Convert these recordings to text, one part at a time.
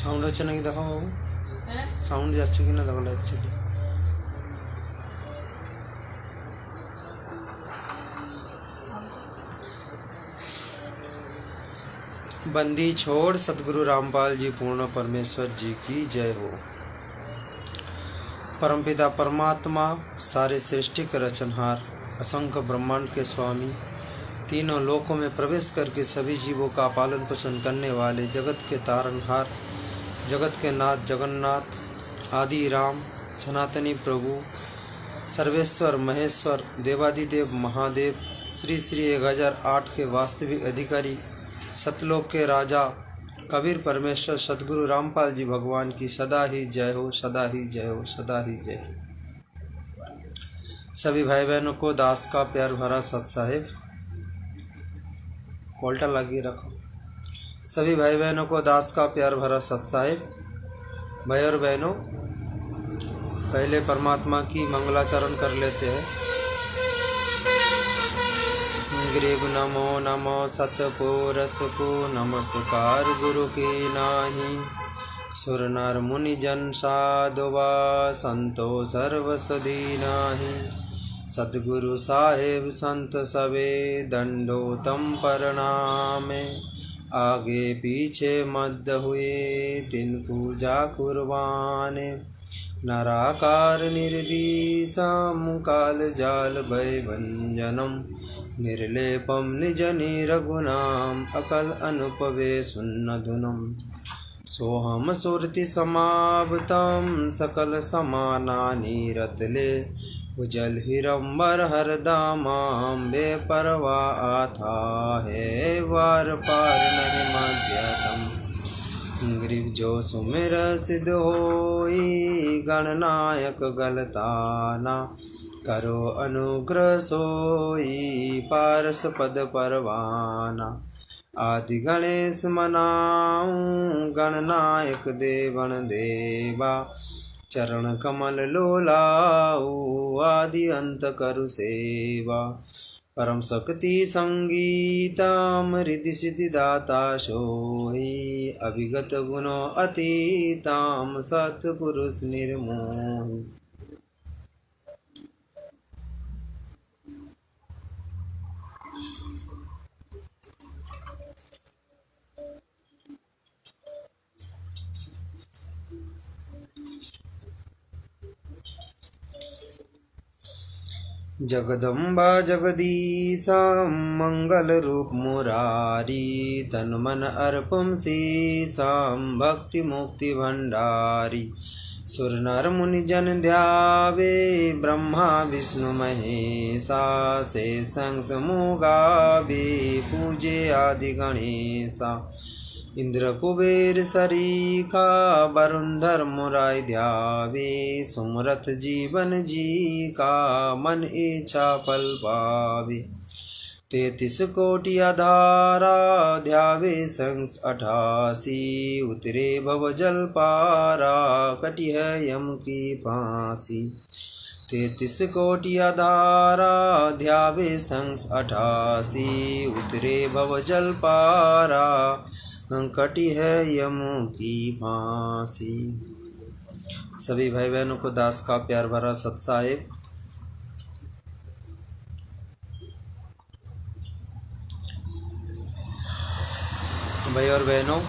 Sound হচ্ছে নাকি দেখো বাবু, সাউন্ড যাচ্ছে কিনা দেখো অ্যাকচুয়ালি। बंदी छोड़ सतगुरु रामपाल जी पूर्ण परमेश्वर जी की जय हो। परमपिता परमात्मा सारे सृष्टि के रचनहार, असंख्य ब्रह्मांड के स्वामी, तीनों लोकों में प्रवेश करके सभी जीवों का पालन पोषण करने वाले, जगत के तारणहार, जगत के नाथ जगन्नाथ, आदि राम, सनातनी प्रभु, सर्वेश्वर महेश्वर, देवादिदेव महादेव, श्री श्री 1008 के वास्तविक अधिकारी, सतलोक के राजा कबीर परमेश्वर सतगुरु रामपाल जी भगवान की सदा ही जय हो, सदा ही जय हो, सदा ही जय हो। सभी भाई बहनों को दास का प्यार भरा सत साहेब कोल्टा लगी रखो। सभी भाई बहनों को दास का प्यार भरा सत साहेब। भाई और बहनों, पहले परमात्मा की मंगलाचरण कर लेते हैं। ग्रीव नमो नमो सतपुरस को नमस्कार गुरु की नाही, सुर नर मुनि जन साधुवा संतो सर्वसदी नाही, सद्गुरु साहेब संत सबे दंडोतम प्रणामे, आगे पीछे मध्य हुए तिन पूजा कुर्बाने, नराकार निर्विषम काल जाल भय भंजनम, निर्लेपम निज निरगुणाम अकल अनुपवे सुन्नधुनम, सोहम सुरति समावतम सकल समानानि रतले, उजल हिरंबर हरदामाम बेपरवा आता है वार पार नहीं मध्यतम, ग्रीव जो सुमिर सिद्ध होई गणनायक गलताना, करो अनुग्रह सोई पारस पद परवाना, आदि गणेश मनाऊं गणनायक देवन देवा, चरण कमल लोलाऊ आदि अंत करु सेवा, परम शक्ति संगीतम रिद्धि सिद्धि दाता सोई, अभिगत गुणो अतीतम सत्पुरुष निर्मोही। जगदम्बा जगदीशा मंगल रूप मुरारी, तन मन अर्पम शीशाम भक्ति मुक्ति भंडारी, सुर नर मुनि जन ध्यावे ब्रह्मा विष्णु महेशा, शेषं समूह गावे पूजे आदि गणेशा, इंद्र कुबेर सरीखा वरुण मुराय ध्यावे, सुमरथ जीवन जी का मन इच्छा फल पावे, 33 कोटि आधारा ध्यावे संस 88, उतरे भव जल पारा कटि है यम की फांसी, 33 कोटि आधारा ध्यावे संस 88, उतरे भव जल पारा कटी है यम की फांसी। सभी भाई बहनों को दास का प्यार भरा सत साहेब। भाई और बहनों,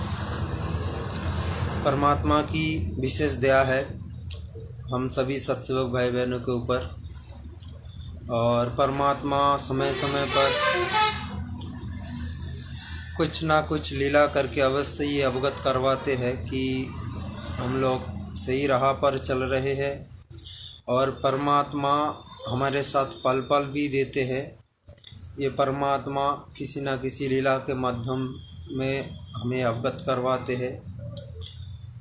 परमात्मा की विशेष दया है हम सभी सत्सेवक भाई बहनों के ऊपर, और परमात्मा समय समय पर कुछ ना कुछ लीला करके अवश्य ये अवगत करवाते हैं कि हम लोग सही राह पर चल रहे हैं, और परमात्मा हमारे साथ पल पल भी देते हैं। ये परमात्मा किसी न किसी लीला के माध्यम में हमें अवगत करवाते हैं,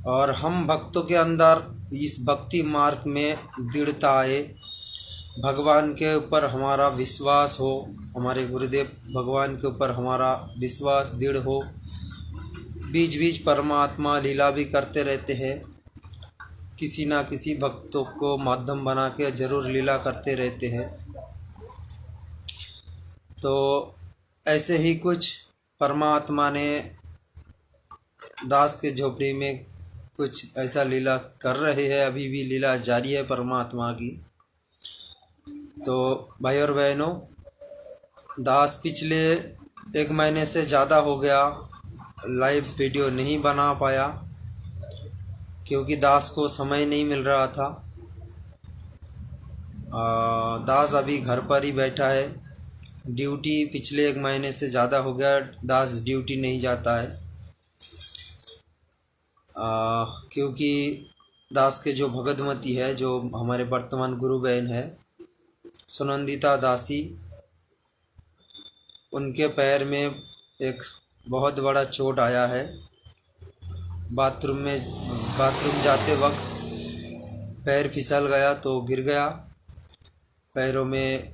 और हम भक्तों के अंदर इस भक्ति मार्ग में दृढ़ता आए, भगवान के ऊपर हमारा विश्वास हो, हमारे गुरुदेव भगवान के ऊपर हमारा विश्वास दृढ़ हो। बीच बीच परमात्मा लीला भी करते रहते हैं, किसी ना किसी भक्तों को माध्यम बना के जरूर लीला करते रहते हैं। तो ऐसे ही कुछ परमात्मा ने दास के झोपड़ी में कुछ ऐसा लीला कर रहे हैं, अभी भी लीला जारी है परमात्मा की। तो भाई और बहनों, दास पिछले 1 महीने से ज़्यादा हो गया लाइव वीडियो नहीं बना पाया, क्योंकि दास को समय नहीं मिल रहा था। दास अभी घर पर ही बैठा है। ड्यूटी पिछले 1 महीने से ज़्यादा हो गया दास ड्यूटी नहीं जाता है, क्योंकि दास के जो भगतमती है, जो हमारे वर्तमान गुरु बहन है सुनंदिता दासी, उनके पैर में एक बहुत बड़ा चोट आया है। बाथरूम जाते वक्त पैर फिसल गया तो गिर गया। पैरों में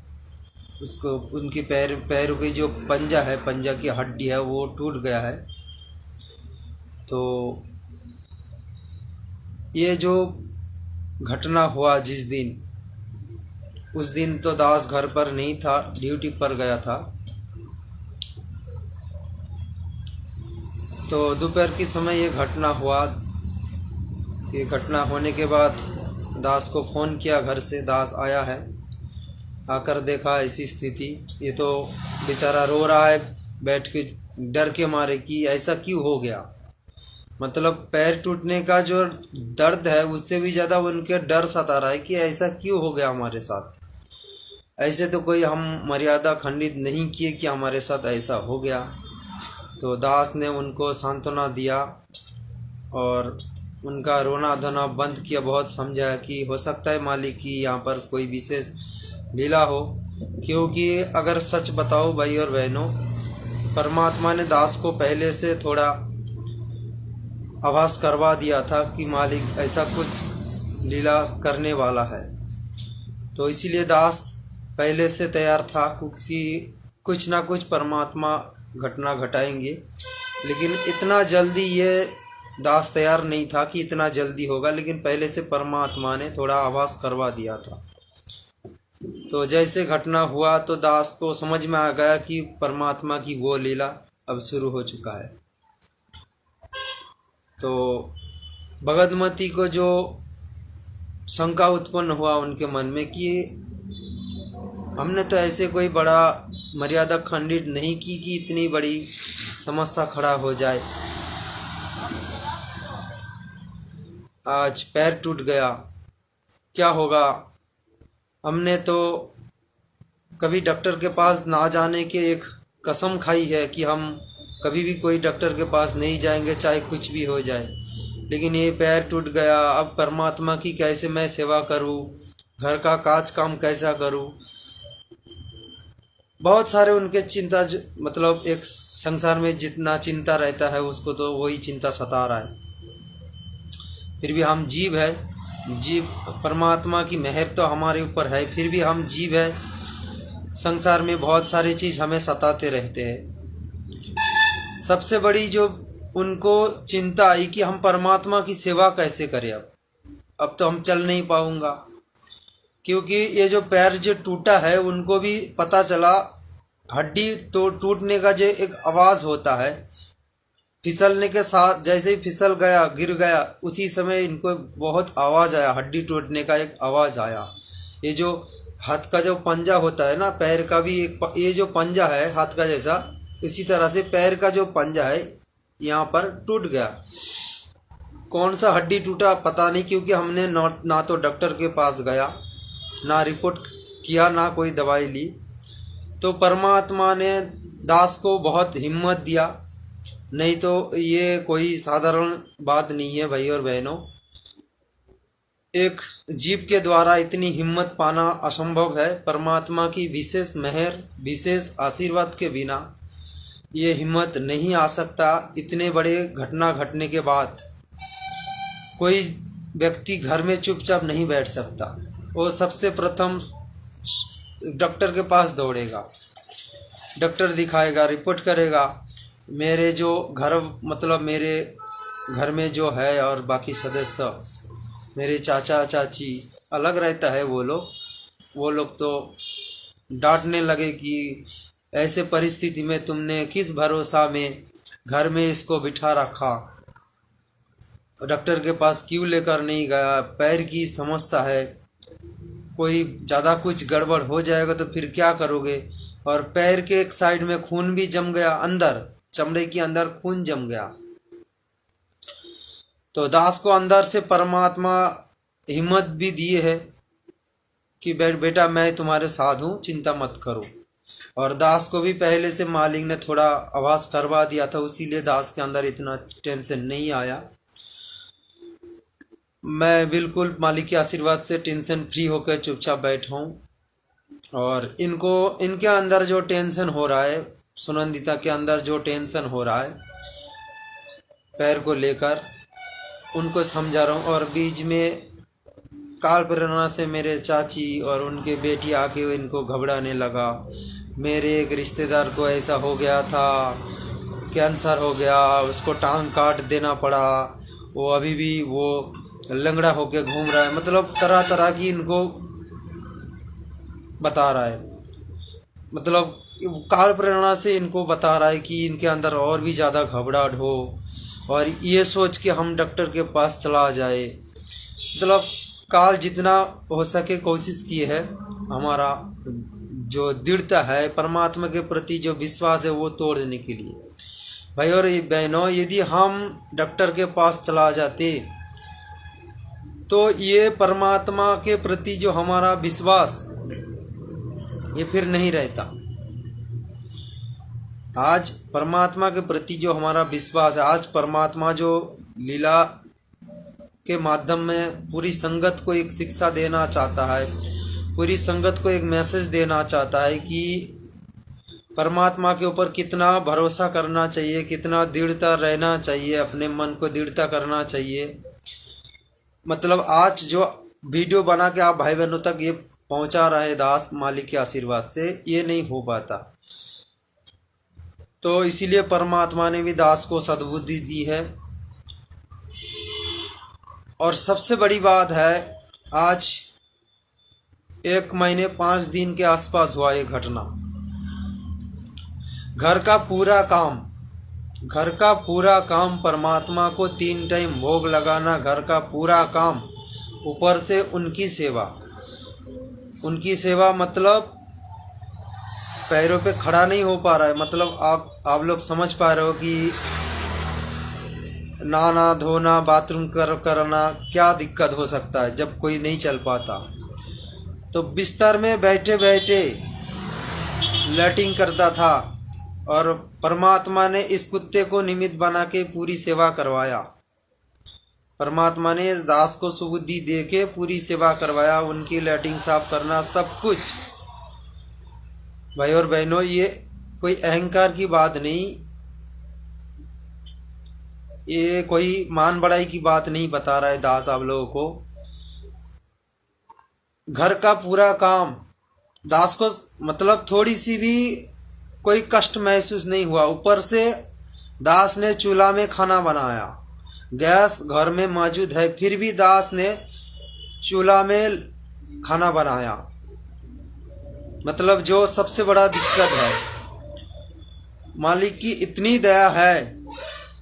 उसको उनकी पैरों की जो पंजा की हड्डी है वो टूट गया है। तो ये जो घटना हुआ जिस दिन, उस दिन तो दास घर पर नहीं था, ड्यूटी पर गया था। तो दोपहर के समय ये घटना हुआ। ये घटना होने के बाद दास को फ़ोन किया, घर से दास आया है। आकर देखा ऐसी स्थिति, ये तो बेचारा रो रहा है बैठ के, डर के मारे कि ऐसा क्यों हो गया। मतलब पैर टूटने का जो दर्द है उससे भी ज़्यादा उनके डर सता रहा है कि ऐसा क्यों हो गया हमारे साथ। ऐसे तो कोई हम मर्यादा खंडित नहीं किए कि हमारे साथ ऐसा हो गया। तो दास ने उनको सांत्वना दिया और उनका रोना धोना बंद किया, बहुत समझाया कि हो सकता है मालिक की यहाँ पर कोई विशेष लीला हो। क्योंकि अगर सच बताओ भाई और बहनों, परमात्मा ने दास को पहले से थोड़ा आभास करवा दिया था कि मालिक ऐसा कुछ लीला करने वाला है। तो इसीलिए दास पहले से तैयार था, क्योंकि कुछ ना कुछ परमात्मा घटना घटाएंगे। लेकिन इतना जल्दी ये दास तैयार नहीं था कि इतना जल्दी होगा, लेकिन पहले से परमात्मा ने थोड़ा आभास करवा दिया था। तो जैसे घटना हुआ तो दास को समझ में आ गया कि परमात्मा की वो लीला अब शुरू हो चुका है। तो भगतमती को जो शंका उत्पन्न हुआ उनके मन में कि हमने तो ऐसे कोई बड़ा मर्यादा खंडित नहीं की कि इतनी बड़ी समस्या खड़ा हो जाए। आज पैर टूट गया, क्या होगा। हमने तो कभी डॉक्टर के पास ना जाने के एक कसम खाई है कि हम कभी भी कोई डॉक्टर के पास नहीं जाएंगे, चाहे कुछ भी हो जाए। लेकिन ये पैर टूट गया, अब परमात्मा की कैसे मैं सेवा करूं, घर का काज काम कैसा करूं। बहुत सारे उनके चिंता, मतलब एक संसार में जितना चिंता रहता है उसको तो वही चिंता सता रहा है। फिर भी हम जीव है, जीव परमात्मा की मेहर तो हमारे ऊपर है, फिर भी हम जीव है। संसार में बहुत सारी चीज़ हमें सताते रहते हैं। सबसे बड़ी जो उनको चिंता आई कि हम परमात्मा की सेवा कैसे करें। अब तो हम चल नहीं पाऊंगा, क्योंकि ये जो पैर जो टूटा है उनको भी पता चला, हड्डी तो टूटने का जो एक आवाज़ होता है, फिसलने के साथ जैसे ही फिसल गया, गिर गया, उसी समय इनको बहुत आवाज़ आया, हड्डी टूटने का एक आवाज़ आया। ये जो हाथ का जो पंजा होता है ना, पैर का भी एक, ये जो पंजा है हाथ का जैसा, इसी तरह से पैर का जो पंजा है यहाँ पर टूट गया। कौन सा हड्डी टूटा पता नहीं, क्योंकि हमने ना तो डॉक्टर के पास गया, ना रिपोर्ट किया, ना कोई दवाई ली। तो परमात्मा ने दास को बहुत हिम्मत दिया, नहीं तो ये कोई साधारण बात नहीं है भाई और बहनों। एक जीव के द्वारा इतनी हिम्मत पाना असंभव है। परमात्मा की विशेष मेहर, विशेष आशीर्वाद के बिना ये हिम्मत नहीं आ सकता। इतने बड़े घटना घटने के बाद कोई व्यक्ति घर में चुपचाप नहीं बैठ सकता, वो सबसे प्रथम डॉक्टर के पास दौड़ेगा, डॉक्टर दिखाएगा, रिपोर्ट करेगा। मेरे जो घर, मतलब मेरे घर में जो है और बाकी सदस्य, मेरे चाचा चाची अलग रहता है, वो लोग तो डांटने लगे कि ऐसे परिस्थिति में तुमने किस भरोसा में घर में इसको बिठा रखा। डॉक्टर के पास क्यों लेकर नहीं गया, पैर की समस्या है, कोई ज़्यादा कुछ गड़बड़ हो जाएगा तो फिर क्या करोगे। और पैर के एक साइड में खून भी जम गया, अंदर चमड़े के अंदर खून जम गया। तो दास को अंदर से परमात्मा हिम्मत भी दिए है कि बेटा मैं तुम्हारे साथ हूँ, चिंता मत करो। और दास को भी पहले से मालिक ने थोड़ा आभास करवा दिया था, इसीलिए दास के अंदर इतना टेंशन नहीं आया। मैं बिल्कुल मालिक के आशीर्वाद से टेंशन फ्री होकर चुपचाप बैठा हूँ। और इनके अंदर जो टेंशन हो रहा है, सुनंदिता के अंदर जो टेंशन हो रहा है पैर को लेकर, उनको समझा रहा हूँ। और बीच में काल प्रेरणा से मेरे चाची और उनके बेटी आके इनको घबराने लगा। मेरे एक रिश्तेदार को ऐसा हो गया था, कैंसर हो गया, उसको टांग काट देना पड़ा, वो अभी भी वो लंगड़ा होके घूम रहा है। मतलब तरह तरह की इनको बता रहा है, मतलब काल प्रेरणा से इनको बता रहा है कि इनके अंदर और भी ज़्यादा घबराहट हो और ये सोच के हम डॉक्टर के पास चला जाए। मतलब काल जितना हो सके कोशिश की है, हमारा जो दृढ़ता है परमात्मा के प्रति, जो विश्वास है वो तोड़ने के लिए। भाई और बहनों, यदि हम डॉक्टर के पास चला जाते तो ये परमात्मा के प्रति जो हमारा विश्वास ये फिर नहीं रहता। आज परमात्मा के प्रति जो हमारा विश्वास है, आज परमात्मा जो लीला के माध्यम में पूरी संगत को एक शिक्षा देना चाहता है, पूरी संगत को एक मैसेज देना चाहता है कि परमात्मा के ऊपर कितना भरोसा करना चाहिए, कितना दृढ़ता रहना चाहिए, अपने मन को दृढ़ता करना चाहिए। मतलब आज जो वीडियो बना के आप भाई बहनों तक ये पहुंचा रहे दास मालिक के आशीर्वाद से, ये नहीं हो पाता। तो इसीलिए परमात्मा ने भी दास को सद्बुद्धि दी है। और सबसे बड़ी बात है, आज 1 महीने 5 दिन के आसपास हुआ ये घटना। घर का पूरा काम परमात्मा को 3 टाइम भोग लगाना, घर का पूरा काम, ऊपर से उनकी सेवा मतलब पैरों पे खड़ा नहीं हो पा रहा है। मतलब आप लोग समझ पा रहे हो कि नहाना धोना बाथरूम करना क्या दिक्कत हो सकता है जब कोई नहीं चल पाता। तो बिस्तर में बैठे बैठे लैट्रिन करता था और परमात्मा ने इस कुत्ते को निमित्त बना के पूरी सेवा करवाया। परमात्मा ने इस दास को सुबुद्धि दे के पूरी सेवा करवाया, उनकी लैट्रिन साफ करना, सब कुछ। भाई और बहनों, ये कोई अहंकार की बात नहीं, ये कोई मान बढ़ाई की बात नहीं बता रहा है दास आप लोगों को। घर का पूरा काम दास को मतलब थोड़ी सी भी कोई कष्ट महसूस नहीं हुआ। ऊपर से दास ने चूल्हा में खाना बनाया, गैस घर में मौजूद है, फिर भी दास ने चूल्हा में खाना बनाया। मतलब जो सबसे बड़ा दिक्कत है, मालिक की इतनी दया है,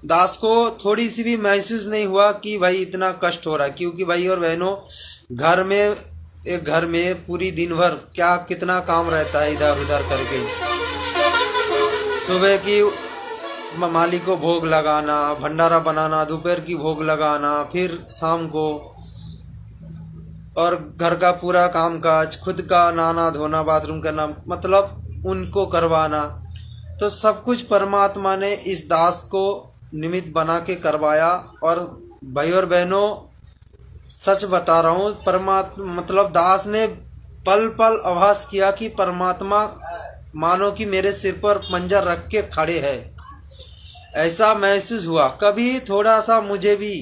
दास को थोड़ी सी भी महसूस नहीं हुआ कि भाई इतना कष्ट हो रहा है। क्योंकि भाई और बहनों, एक घर में पूरी दिन भर कितना काम रहता है, इधर उधर करके। सुबह की मालिक को भोग लगाना, भंडारा बनाना, दोपहर की भोग लगाना, फिर शाम को, और घर का पूरा कामकाज, खुद का नहाना धोना बाथरूम करना, मतलब उनको करवाना। तो सब कुछ परमात्मा ने इस दास को निमित्त बना के करवाया। और भाई और बहनों, सच बता रहा हूँ, परमात्मा मतलब दास ने पल पल आभास किया कि परमात्मा मानो कि मेरे सिर पर पंजर रख के खड़े हैं। ऐसा महसूस हुआ। कभी थोड़ा सा मुझे भी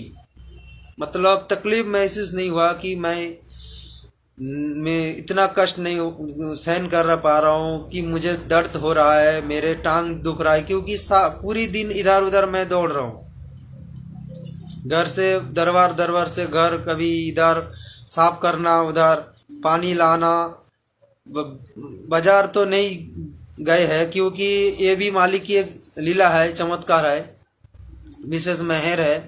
मतलब तकलीफ महसूस नहीं हुआ कि मैं इतना कष्ट नहीं सहन कर पा रहा हूँ, कि मुझे दर्द हो रहा है, मेरे टांग दुख रहा है। क्योंकि पूरी दिन इधर उधर मैं दौड़ रहा हूँ, घर से दरबार से घर, कभी इधर साफ करना, उधर पानी लाना। बाजार तो नहीं गए हैं, क्योंकि ये भी मालिक की एक लीला है, चमत्कार है, विशेष मेहर है।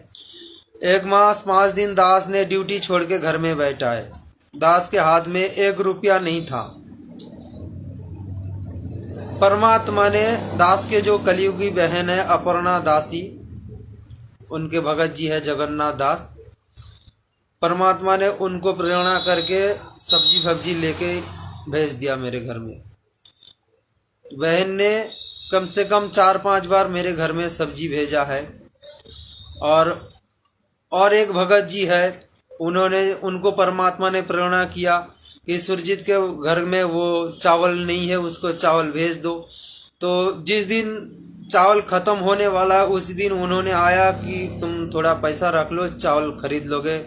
1 मास 5 दिन दास ने ड्यूटी छोड़ के घर में बैठा है। दास के हाथ में 1 रुपया नहीं था। परमात्मा ने दास के जो कलियुगी बहन है अपर्णा दासी, उनके भगत जी है जगन्नाथ दास, परमात्मा ने उनको प्रेरणा करके सब्जी फब्जी लेके भेज दिया मेरे घर में। बहन ने कम से कम 4-5 बार मेरे घर में सब्जी भेजा है। और एक भगत जी है, उनको परमात्मा ने प्रेरणा किया कि सुरजीत के घर में वो चावल नहीं है, उसको चावल भेज दो। तो जिस दिन चावल ख़त्म होने वाला उसी दिन उन्होंने आया कि तुम थोड़ा पैसा रख लो, चावल खरीद लोगे,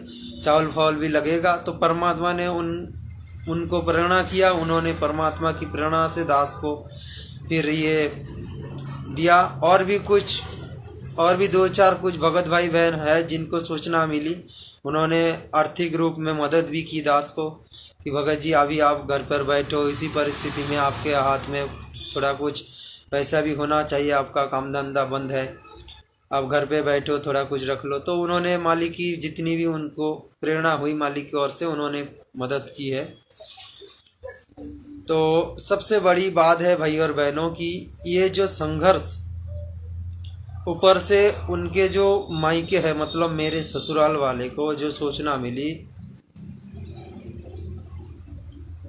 चावल फावल भी लगेगा। तो परमात्मा ने उनको प्रेरणा किया। उन्होंने परमात्मा की प्रेरणा से दास को फिर ये दिया। और भी 2-4 कुछ भगत भाई बहन है जिनको सूचना मिली, उन्होंने आर्थिक रूप में मदद भी की दास को कि भगत जी अभी आप घर पर बैठो, इसी परिस्थिति में आपके हाथ में थोड़ा कुछ पैसा भी होना चाहिए, आपका काम धंधा बंद है, आप घर पे बैठो, थोड़ा कुछ रख लो। तो उन्होंने मालिक की जितनी भी उनको प्रेरणा हुई मालिक की ओर से उन्होंने मदद की है। तो सबसे बड़ी बात है भाई और बहनों की ये जो संघर्ष, ऊपर से उनके जो मायके है मतलब मेरे ससुराल वाले को जो सूचना मिली,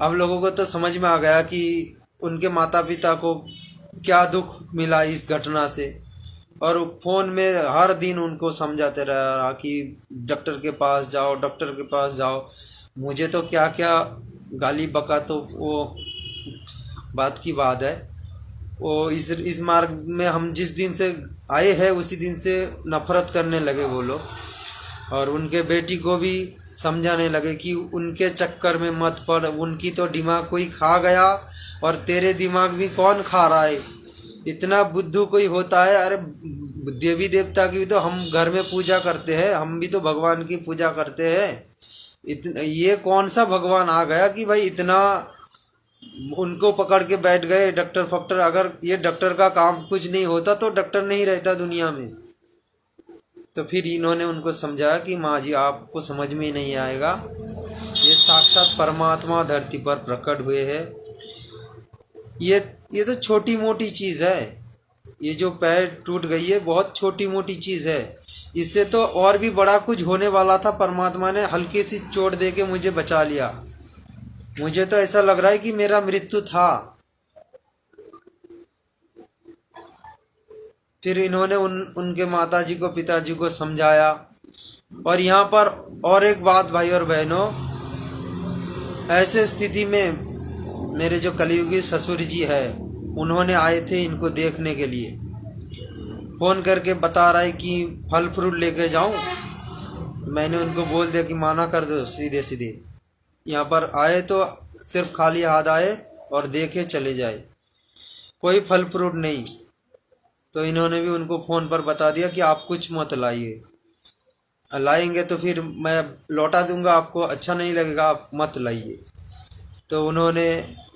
अब लोगों को तो समझ में आ गया कि उनके माता पिता को क्या दुख मिला इस घटना से। और फोन में हर दिन उनको समझाते रहा कि डॉक्टर के पास जाओ, डॉक्टर के पास जाओ। मुझे तो क्या क्या गाली बका, तो वो बात की बात है। वो इस मार्ग में हम जिस दिन से आए हैं उसी दिन से नफरत करने लगे वो लोग। और उनके बेटी को भी समझाने लगे कि उनके चक्कर में मत पड़, उनकी तो दिमाग कोई खा गया और तेरे दिमाग भी कौन खा रहा है, इतना बुद्धू कोई होता है। अरे देवी देवता की भी तो हम घर में पूजा करते हैं, हम भी तो भगवान की पूजा करते हैं। ये कौन सा भगवान आ गया कि भाई इतना उनको पकड़ के बैठ गए डॉक्टर फक्टर। अगर ये डॉक्टर का काम कुछ नहीं होता तो डॉक्टर नहीं रहता दुनिया में। तो फिर इन्होंने उनको समझाया कि माँ जी आपको समझ में नहीं आएगा, ये साक्षात परमात्मा धरती पर प्रकट हुए हैं। ये तो छोटी मोटी चीज़ है, ये जो पैर टूट गई है बहुत छोटी मोटी चीज़ है। इससे तो और भी बड़ा कुछ होने वाला था, परमात्मा ने हल्की सी चोट दे के मुझे बचा लिया। मुझे तो ऐसा लग रहा है कि मेरा मृत्यु था। फिर इन्होंने उनके माताजी को पिताजी को समझाया। और यहाँ पर और एक बात भाई और बहनों, ऐसे स्थिति में मेरे जो कलियुगी ससुर जी है उन्होंने आए थे इनको देखने के लिए। फ़ोन करके बता रहा है कि फल फ्रूट लेके जाऊं। मैंने उनको बोल दिया कि माना कर दो सीधे सीधे। यहाँ पर आए तो सिर्फ खाली हाथ आए और देखे चले जाए, कोई फल फ्रूट नहीं। तो इन्होंने भी उनको फ़ोन पर बता दिया कि आप कुछ मत लाइए, लाएंगे तो फिर मैं लौटा दूंगा, आपको अच्छा नहीं लगेगा, आप मत लाइए। तो उन्होंने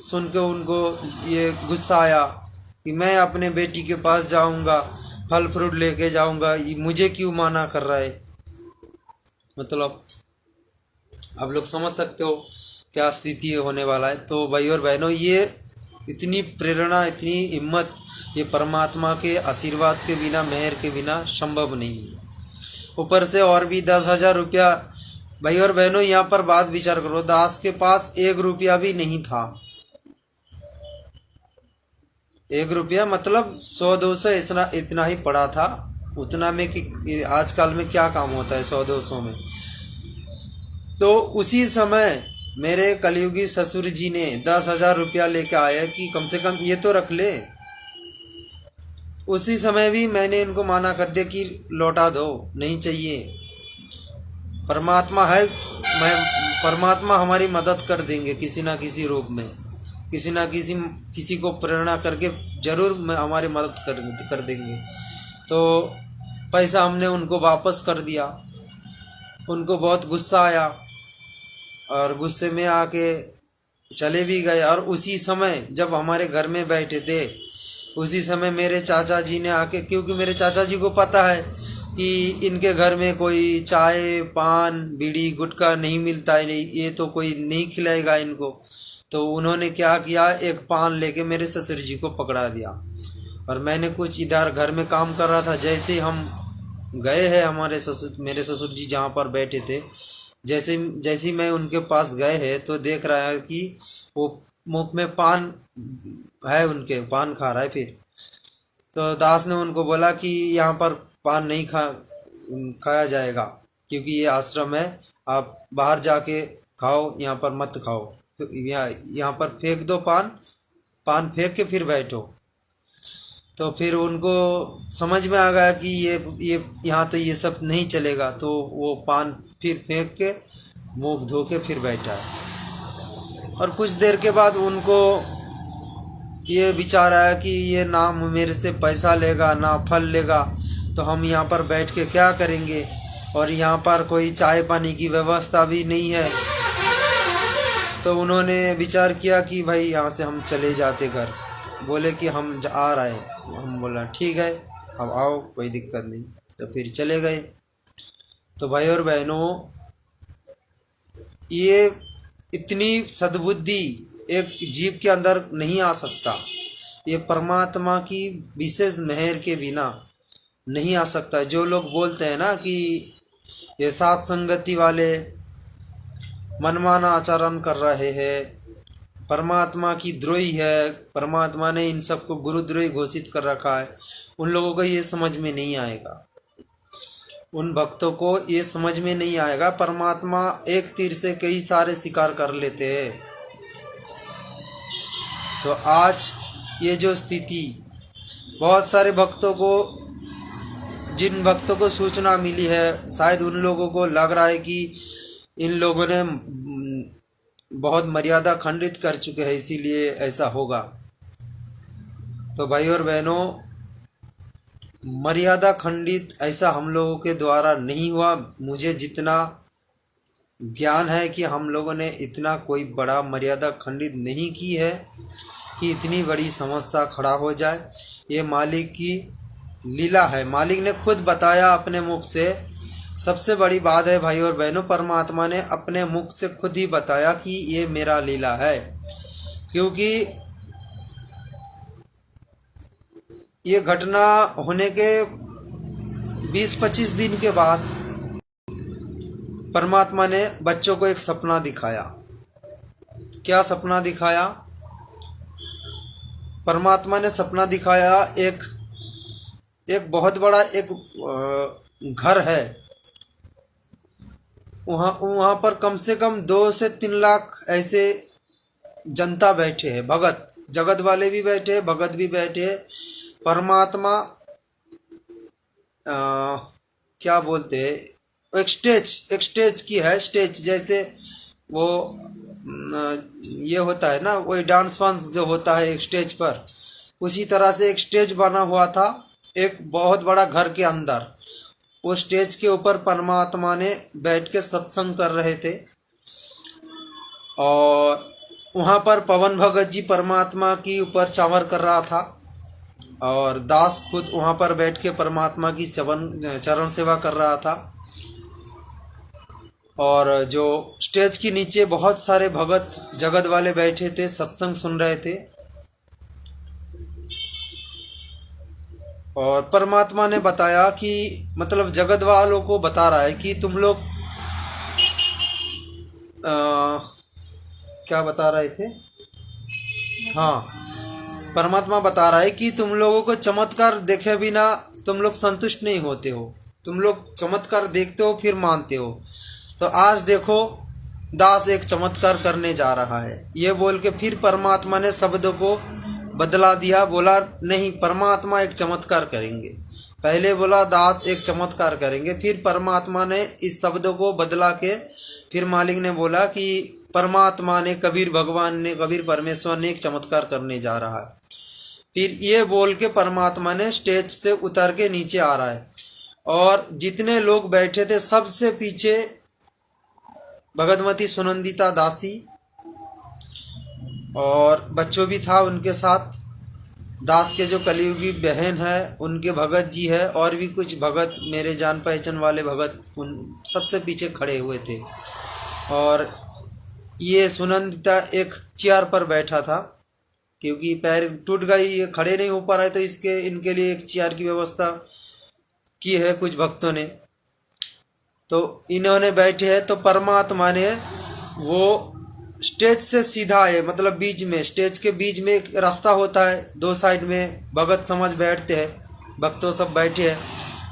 सुन के उनको ये गुस्सा आया कि मैं अपने बेटी के पास जाऊंगा, फल फ्रूट लेके जाऊंगा, मुझे क्यों माना कर रहा है। मतलब आप लोग समझ सकते हो क्या स्थिति होने वाला है। तो भाई और बहनों, ये इतनी प्रेरणा, इतनी हिम्मत ये परमात्मा के आशीर्वाद के बिना, मेहर के बिना संभव नहीं है। ऊपर से और भी 10,000 रुपया। भाई और बहनों, यहाँ पर बात विचार करो, दास के पास 1 रुपया भी नहीं था। 1 रुपया मतलब 100-200 इतना ही पड़ा था। उतना में कि आजकल में क्या काम होता है 100-200 में। तो उसी समय मेरे कलियुगी ससुर जी ने 10,000 रुपया लेके आया कि कम से कम ये तो रख ले। उसी समय भी मैंने इनको माना कर दिया कि लौटा दो, नहीं चाहिए। परमात्मा है, परमात्मा हमारी मदद कर देंगे किसी ना किसी रूप में, किसी ना किसी को प्रेरणा करके जरूर हमारी मदद कर देंगे। तो पैसा हमने उनको वापस कर दिया। उनको बहुत गुस्सा आया और गुस्से में आके चले भी गए। और उसी समय जब हमारे घर में बैठे थे, उसी समय मेरे चाचा जी ने आके, क्योंकि मेरे चाचा जी को पता है कि इनके घर में कोई चाय पान बीड़ी गुटखा नहीं मिलता है, नहीं ये तो कोई नहीं खिलाएगा इनको। तो उन्होंने क्या किया, एक पान लेके मेरे ससुर जी को पकड़ा दिया। और मैंने कुछ इधर घर में काम कर रहा था, जैसे ही हम गए हैं मेरे ससुर जी जहाँ पर बैठे थे, जैसे मैं उनके पास गए हैं तो देख रहा है कि वो मुख में पान है, उनके पान खा रहा है। फिर तो दास ने उनको बोला कि यहाँ पर पान नहीं खाया जाएगा, क्योंकि ये आश्रम है, आप बाहर जाके खाओ, यहाँ पर मत खाओ। तो यहाँ पर फेंक दो पान फेंक के फिर बैठो। तो फिर उनको समझ में आ गया कि ये यहाँ तो ये सब नहीं चलेगा। तो वो पान फिर फेंक के मुंह धो के फिर बैठा। और कुछ देर के बाद उनको ये विचार आया कि ये ना मेरे से पैसा लेगा ना फल लेगा, तो हम यहाँ पर बैठ के क्या करेंगे, और यहाँ पर कोई चाय पानी की व्यवस्था भी नहीं है। तो उन्होंने विचार किया कि भाई यहाँ से हम चले जाते घर। बोले कि हम आ रहे हैं। हम बोला ठीक है, अब आओ, कोई दिक्कत नहीं। तो फिर चले गए। तो भाई और बहनों, ये इतनी सद्बुद्धि एक जीव के अंदर नहीं आ सकता, ये परमात्मा की विशेष मेहर के बिना नहीं आ सकता। जो लोग बोलते हैं ना कि ये सात संगति वाले मनमाना आचरण कर रहे हैं, परमात्मा की द्रोही है, परमात्मा ने इन सबको गुरुद्रोही घोषित कर रखा है, उन लोगों को ये समझ में नहीं आएगा, उन भक्तों को ये समझ में नहीं आएगा। परमात्मा एक तीर से कई सारे शिकार कर लेते हैं। तो आज ये जो स्थिति, बहुत सारे भक्तों को, जिन भक्तों को सूचना मिली है, शायद उन लोगों को लग रहा है कि इन लोगों ने बहुत मर्यादा खंडित कर चुके हैं, इसीलिए ऐसा होगा। तो भाई और बहनों, मर्यादा खंडित ऐसा हम लोगों के द्वारा नहीं हुआ। मुझे जितना ज्ञान है कि हम लोगों ने इतना कोई बड़ा मर्यादा खंडित नहीं की है कि इतनी बड़ी समस्या खड़ा हो जाए। ये मालिक की लीला है। मालिक ने खुद बताया अपने मुख से। सबसे बड़ी बात है भाई और बहनों, परमात्मा ने अपने मुख से खुद ही बताया कि ये मेरा लीला है। क्योंकि ये घटना होने के 20-25 दिन के बाद परमात्मा ने बच्चों को एक सपना दिखाया। क्या सपना दिखाया? परमात्मा ने सपना दिखाया, एक बहुत बड़ा एक घर है, वहाँ पर कम से कम 2 से 3 लाख ऐसे जनता बैठे हैं, भगत, जगत वाले भी बैठे हैं, भगत भी बैठे हैं। परमात्मा क्या बोलते हैं, एक स्टेज की है, स्टेज जैसे वो ये होता है ना, वही डांस वांस जो होता है एक स्टेज पर, उसी तरह से एक स्टेज बना हुआ था एक बहुत बड़ा घर के अंदर। वो स्टेज के ऊपर परमात्मा ने बैठ के सत्संग कर रहे थे। और वहाँ पर पवन भगत जी परमात्मा की ऊपर चावर कर रहा था, और दास खुद वहाँ पर बैठ के परमात्मा की चरण सेवा कर रहा था। और जो स्टेज के नीचे बहुत सारे भगत जगत वाले बैठे थे, सत्संग सुन रहे थे। और परमात्मा ने बताया कि, मतलब जगत वालों को बता रहा है कि तुम लोग क्या बता रहे थे, हाँ, परमात्मा बता रहा है कि तुम लोगों को चमत्कार देखे बिना तुम लोग संतुष्ट नहीं होते हो, तुम लोग चमत्कार देखते हो फिर मानते हो। तो आज देखो, दास एक चमत्कार करने जा रहा है, ये बोल के फिर परमात्मा ने शब्दों को बदला दिया। बोला नहीं, परमात्मा एक चमत्कार करेंगे। पहले बोला दास एक चमत्कार करेंगे, फिर परमात्मा ने इस शब्दों को बदला के फिर मालिक ने बोला कि परमात्मा ने, कबीर भगवान ने, कबीर परमेश्वर ने एक चमत्कार करने जा रहा है। फिर ये बोल के परमात्मा ने स्टेज से उतर के नीचे आ रहा है। और जितने लोग बैठे थे सबसे पीछे भगतमती सुनंदिता दासी और बच्चों भी था उनके साथ। दास के जो कलियुगी बहन है उनके भगत जी है, और भी कुछ भगत मेरे जान पहचान वाले भगत उन सबसे पीछे खड़े हुए थे। और ये सुनंदिता एक चेयर पर बैठा था, क्योंकि पैर टूट गई, ये खड़े नहीं हो पा रहे, तो इनके लिए एक चेयर की व्यवस्था की है कुछ भक्तों ने। तो इन्होंने बैठे हैं, तो परमात्मा ने वो स्टेज से सीधा आए, मतलब बीच में, स्टेज के बीच में एक रास्ता होता है, दो साइड में भगत समाज बैठते हैं, भक्तों सब बैठे हैं,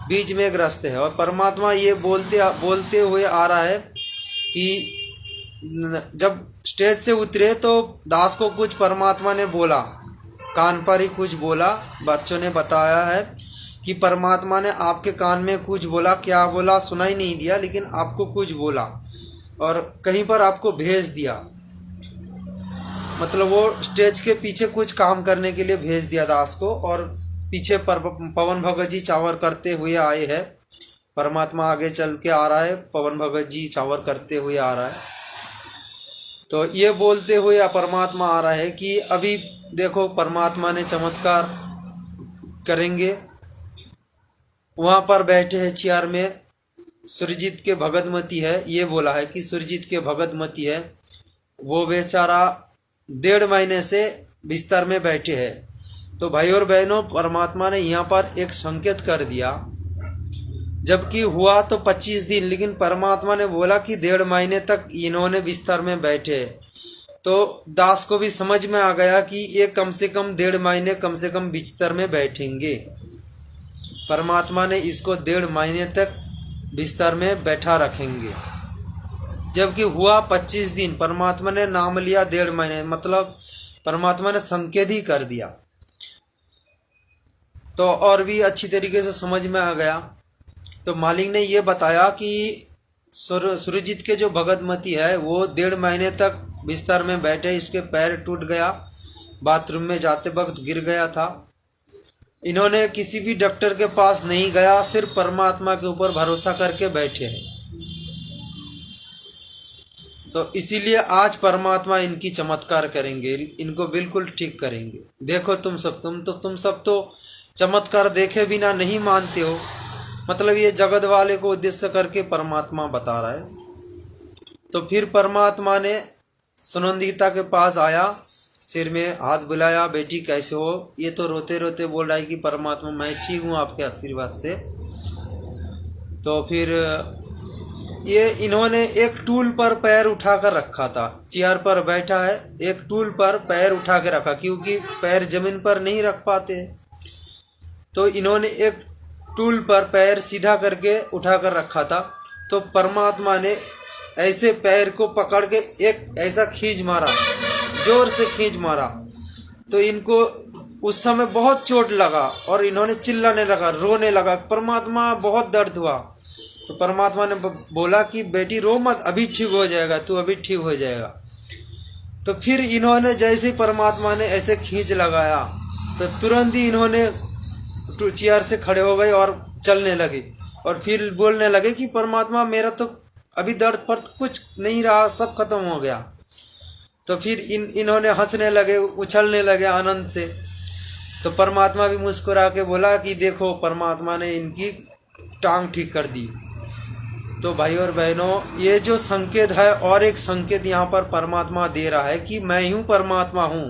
बीच में एक रास्ते है। और परमात्मा ये बोलते हुए आ रहा है कि जब स्टेज से उतरे तो दास को कुछ परमात्मा ने बोला, कान पर ही कुछ बोला। बच्चों ने बताया है कि परमात्मा ने आपके कान में कुछ बोला, क्या बोला सुनाई नहीं दिया, लेकिन आपको कुछ बोला और कहीं पर आपको भेज दिया। मतलब वो स्टेज के पीछे कुछ काम करने के लिए भेज दिया दास को, और पीछे पवन भगत जी चावर करते हुए आए हैं। परमात्मा आगे चल के आ रहा है, पवन भगत जी चावर करते हुए आ रहा है। तो ये बोलते हुए परमात्मा आ रहा है कि अभी देखो परमात्मा ने चमत्कार करेंगे। वहां पर बैठे हैं चेयर में, सुरजीत के भगतमती है, ये बोला है कि सुरजीत के भगतमती है, वो बेचारा 1.5 महीने से बिस्तर में बैठे हैं। तो भाई और बहनों, परमात्मा ने यहाँ पर एक संकेत कर दिया, जबकि हुआ तो 25 दिन, लेकिन परमात्मा ने बोला कि 1.5 महीने तक इन्होंने बिस्तर में बैठे। तो दास को भी समझ में आ गया कि ये कम से कम 1.5 महीने कम से कम बिस्तर में बैठेंगे। परमात्मा ने इसको 1.5 महीने तक बिस्तर में बैठा रखेंगे, जबकि हुआ 25 दिन। परमात्मा ने नाम लिया 1.5 महीने, मतलब परमात्मा ने संकेत ही कर दिया। तो और भी अच्छी तरीके से समझ में आ गया। तो मालिक ने ये बताया कि सुरजीत के जो भगतमती है वो 1.5 महीने तक बिस्तर में बैठे, इसके पैर टूट गया, बाथरूम में जाते वक्त गिर गया था। इन्होंने किसी भी डॉक्टर के पास नहीं गया, सिर्फ परमात्मा के ऊपर भरोसा करके बैठे हैं। तो इसीलिए आज परमात्मा इनकी चमत्कार करेंगे, इनको बिल्कुल ठीक करेंगे। देखो तुम सब तो चमत्कार देखे बिना नहीं मानते हो। मतलब ये जगत वाले को उद्देश्य करके परमात्मा बता रहा है। तो फिर परमात्मा ने सुनंदिता के पास आया, सिर में हाथ बुलाया, बेटी कैसे हो? ये तो रोते रोते बोल रहा है कि परमात्मा मैं ठीक हूँ आपके आशीर्वाद से। तो फिर ये इन्होंने एक टूल पर पैर उठाकर रखा था, चेयर पर बैठा है, एक टूल पर पैर उठा के रखा, क्योंकि पैर जमीन पर नहीं रख पाते। तो इन्होंने एक टूल पर पैर सीधा करके उठाकर रखा था। तो परमात्मा ने ऐसे पैर को पकड़ के एक ऐसा खींच मारा, जोर से खींच मारा। तो इनको उस समय बहुत चोट लगा और इन्होंने चिल्लाने लगा, रोने लगा। परमात्मा बहुत दर्द हुआ। तो परमात्मा ने बोला कि बेटी रो मत, अभी ठीक हो जाएगा, तू अभी ठीक हो जाएगा। तो फिर इन्होंने जैसे परमात्मा ने ऐसे खींच लगाया तो तुरंत ही इन्होंने चेयर से खड़े हो गए और चलने लगे, और फिर बोलने लगे कि परमात्मा मेरा तो अभी दर्द पर कुछ नहीं रहा, सब खत्म हो गया। तो फिर इन्होंने हंसने लगे, उछलने लगे आनंद से। तो परमात्मा भी मुस्कुरा के बोला कि देखो परमात्मा ने इनकी टांग ठीक कर दी। तो भाई और बहनों, ये जो संकेत है, और एक संकेत यहाँ पर परमात्मा दे रहा है कि मैं हूँ परमात्मा हूँ,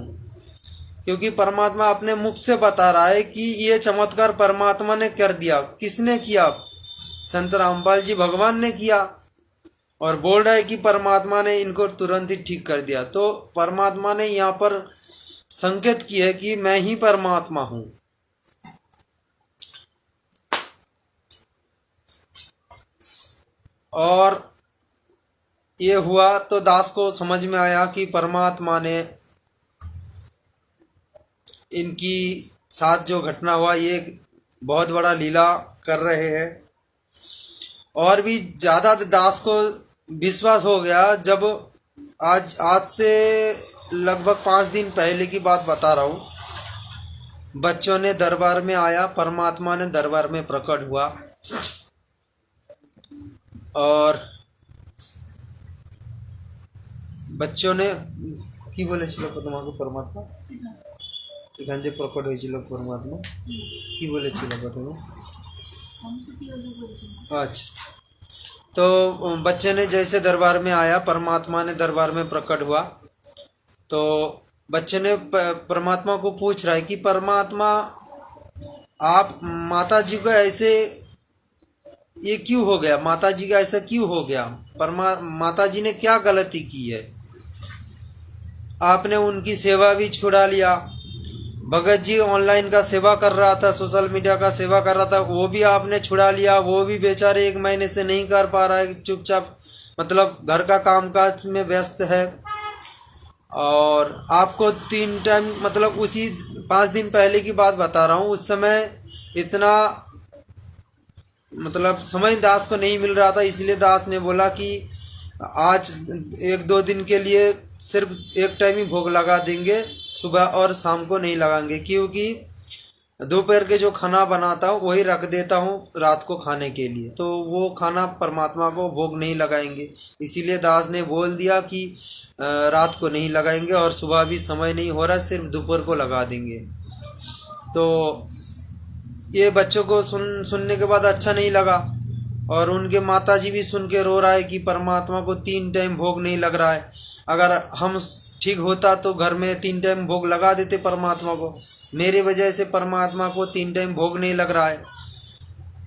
क्योंकि परमात्मा अपने मुख से बता रहा है कि ये चमत्कार परमात्मा ने कर दिया। किसने किया? संत रामपाल जी भगवान ने किया, और बोल रहा है कि परमात्मा ने इनको तुरंत ही ठीक कर दिया। तो परमात्मा ने यहाँ पर संकेत किया है कि मैं ही परमात्मा हूँ। और ये हुआ तो दास को समझ में आया कि परमात्मा ने इनकी साथ जो घटना हुआ ये बहुत बड़ा लीला कर रहे हैं। और भी ज़्यादा दास को विश्वास हो गया जब आज से लगभग 5 दिन पहले की बात बता रहा हूँ। बच्चों ने दरबार में आया, परमात्मा ने दरबार में प्रकट हुआ, और बच्चों ने की बोले चलो तुम्हारे परमात्मा এখান যে প্রকট হয়েছিল পরমাত্মা কি বলেছিল প্রথমে? अच्छा, तो बच्चे ने जैसे दरबार में आया, परमात्मा ने दरबार में प्रकट हुआ, तो बच्चे ने परमात्मा को पूछ रहा है कि परमात्मा आप माता जी को ऐसे ये क्यों हो गया, माता जी का ऐसा क्यों हो गया, माता जी ने क्या गलती की है, आपने उनकी सेवा भी छुड़ा लिया। भगत जी ऑनलाइन का सेवा कर रहा था, सोशल मीडिया का सेवा कर रहा था, वो भी आपने छुड़ा लिया, वो भी बेचारे 1 महीने से नहीं कर पा रहा है, चुपचाप मतलब घर का कामकाज में व्यस्त है। और आपको 3 टाइम मतलब उसी 5 दिन पहले की बात बता रहा हूँ, उस समय इतना मतलब समय दास को नहीं मिल रहा था, इसलिए दास ने बोला कि आज 1-2 दिन के लिए सिर्फ 1 टाइम ही भोग लगा देंगे, सुबह और शाम को नहीं लगाएंगे, क्योंकि दोपहर के जो खाना बनाता हूँ वही रख देता हूँ रात को खाने के लिए, तो वो खाना परमात्मा को भोग नहीं लगाएंगे। इसीलिए दास ने बोल दिया कि रात को नहीं लगाएंगे और सुबह भी समय नहीं हो रहा, सिर्फ दोपहर को लगा देंगे। तो ये बच्चों को सुनने के बाद अच्छा नहीं लगा, और उनके माताजी भी सुन के रो रहा है कि परमात्मा को 3 टाइम भोग नहीं लग रहा है। अगर हम ठीक होता तो घर में 3 टाइम भोग लगा देते परमात्मा को, मेरे वजह से परमात्मा को 3 टाइम भोग नहीं लग रहा है।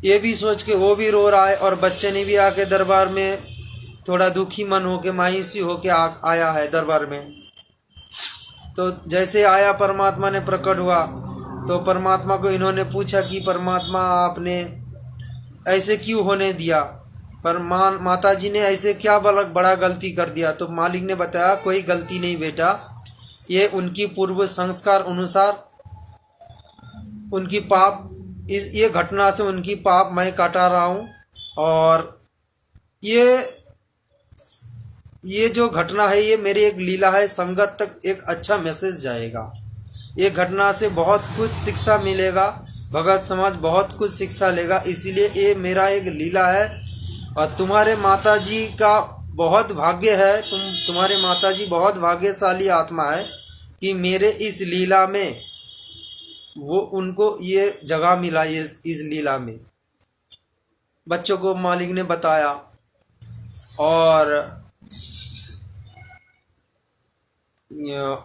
ये भी सोच के वो भी रो रहा है, और बच्चे ने भी आके दरबार में थोड़ा दुखी मन होके मायूसी होके आया है दरबार में। तो जैसे आया परमात्मा ने प्रकट हुआ, तो परमात्मा को इन्होंने पूछा कि परमात्मा आपने ऐसे क्यों होने दिया, पर माता जी ने ऐसे क्या बड़ा गलती कर दिया। तो मालिक ने बताया कोई गलती नहीं बेटा, ये उनकी पूर्व संस्कार अनुसार उनकी पाप, ये घटना से उनकी पाप मैं काटा रहा हूँ, और ये जो घटना है ये मेरी एक लीला है, संगत तक एक अच्छा मैसेज जाएगा, ये घटना से बहुत कुछ शिक्षा मिलेगा, भगत समाज बहुत कुछ शिक्षा लेगा, इसीलिए ये मेरा एक लीला है। और तुम्हारे माताजी का बहुत भाग्य है, तुम्हारे माताजी बहुत भाग्यशाली आत्मा है कि मेरे इस लीला में वो उनको ये जगह मिला, ये इस लीला में बच्चों को मालिक ने बताया।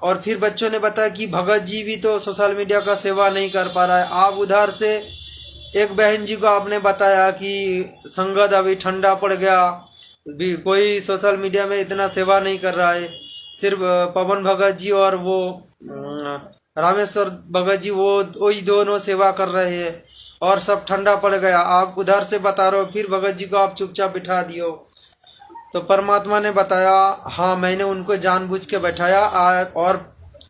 और फिर बच्चों ने बताया कि भगत जी भी तो सोशल मीडिया का सेवा नहीं कर पा रहा है। आप उधर से एक बहन जी को आपने बताया कि संगत अभी ठंडा पड़ गया, भी कोई सोशल मीडिया में इतना सेवा नहीं कर रहा है, सिर्फ पवन भगत जी और वो रामेश्वर भगत जी वो वही दोनों सेवा कर रहे हैं, और सब ठंडा पड़ गया। आप उधर से बता रहे हो, फिर भगत जी को आप चुपचाप बिठा दियो। तो परमात्मा ने बताया हाँ मैंने उनको जानबूझ के बैठाया। और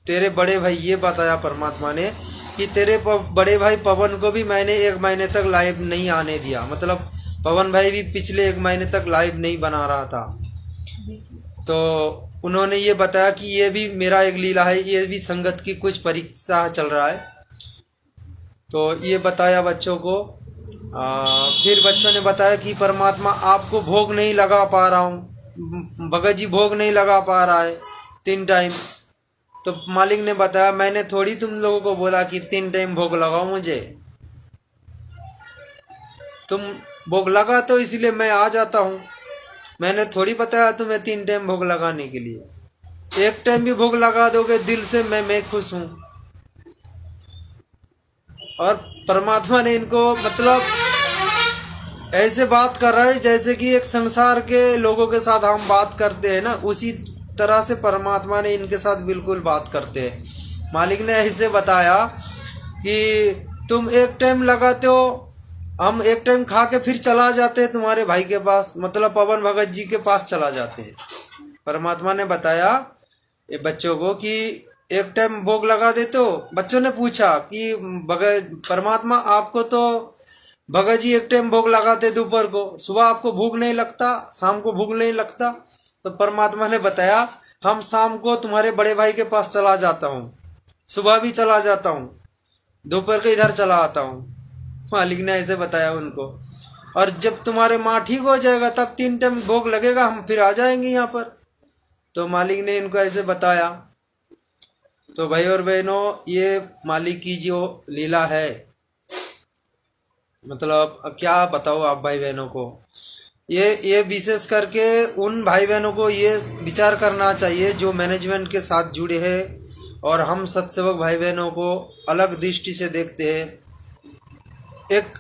तेरे बड़े भाई, ये बताया परमात्मा ने कि तेरे बड़े भाई पवन को भी मैंने 1 महीने तक लाइव नहीं आने दिया, मतलब पवन भाई भी पिछले 1 महीने तक लाइव नहीं बना रहा था। तो उन्होंने ये बताया कि ये भी मेरा एक लीला है, ये भी संगत की कुछ परीक्षा चल रहा है। तो ये बताया बच्चों को। फिर बच्चों ने बताया कि परमात्मा आपको भोग नहीं लगा पा रहा हूँ, भगत जी भोग नहीं लगा पा रहा है 3 टाइम। तो मालिक ने बताया मैंने थोड़ी तुम लोगों को बोला कि 3 टाइम भोग लगाओ मुझे, तुम भोग लगा तो इसलिए मैं आ जाता हूँ, मैंने थोड़ी बताया तुम्हें 3 टाइम भोग लगाने के लिए। 1 टाइम भी भोग लगा दोगे दिल से मैं खुश हूँ। और परमात्मा ने इनको मतलब ऐसे बात कर रहा है जैसे कि एक संसार के लोगों के साथ हम बात करते हैं ना, उसी तरह से परमात्मा ने इनके साथ बिल्कुल बात करते हैं। मालिक ने ऐसे बताया कि तुम 1 टाइम लगाते हो, हम 1 टाइम खा के फिर चला जाते हैं तुम्हारे भाई के पास, मतलब पवन भगत जी के पास चला जाते हैं। परमात्मा ने बताया ये बच्चों को कि 1 टाइम भोग लगा देते हो। बच्चों ने पूछा कि भगत परमात्मा आपको तो भगत जी 1 टाइम भोग लगाते दोपहर को, सुबह आपको भूख नहीं लगता, शाम को भूख नहीं लगता? तो परमात्मा ने बताया हम शाम को तुम्हारे बड़े भाई के पास चला जाता हूँ, सुबह भी चला जाता हूँ, दोपहर को इधर चला आता हूँ। मालिक ने ऐसे बताया उनको। और जब तुम्हारे माँ ठीक हो जाएगा तब 3 टाइम भोग लगेगा, हम फिर आ जाएंगे यहाँ पर। तो मालिक ने इनको ऐसे बताया। तो भाई और बहनों, ये मालिक की जो लीला है, मतलब क्या बताओ आप भाई बहनों को। ये विशेष करके उन भाई बहनों को ये विचार करना चाहिए जो मैनेजमेंट के साथ जुड़े हैं, और हम सत्सेवक भाई बहनों को अलग दृष्टि से देखते हैं। एक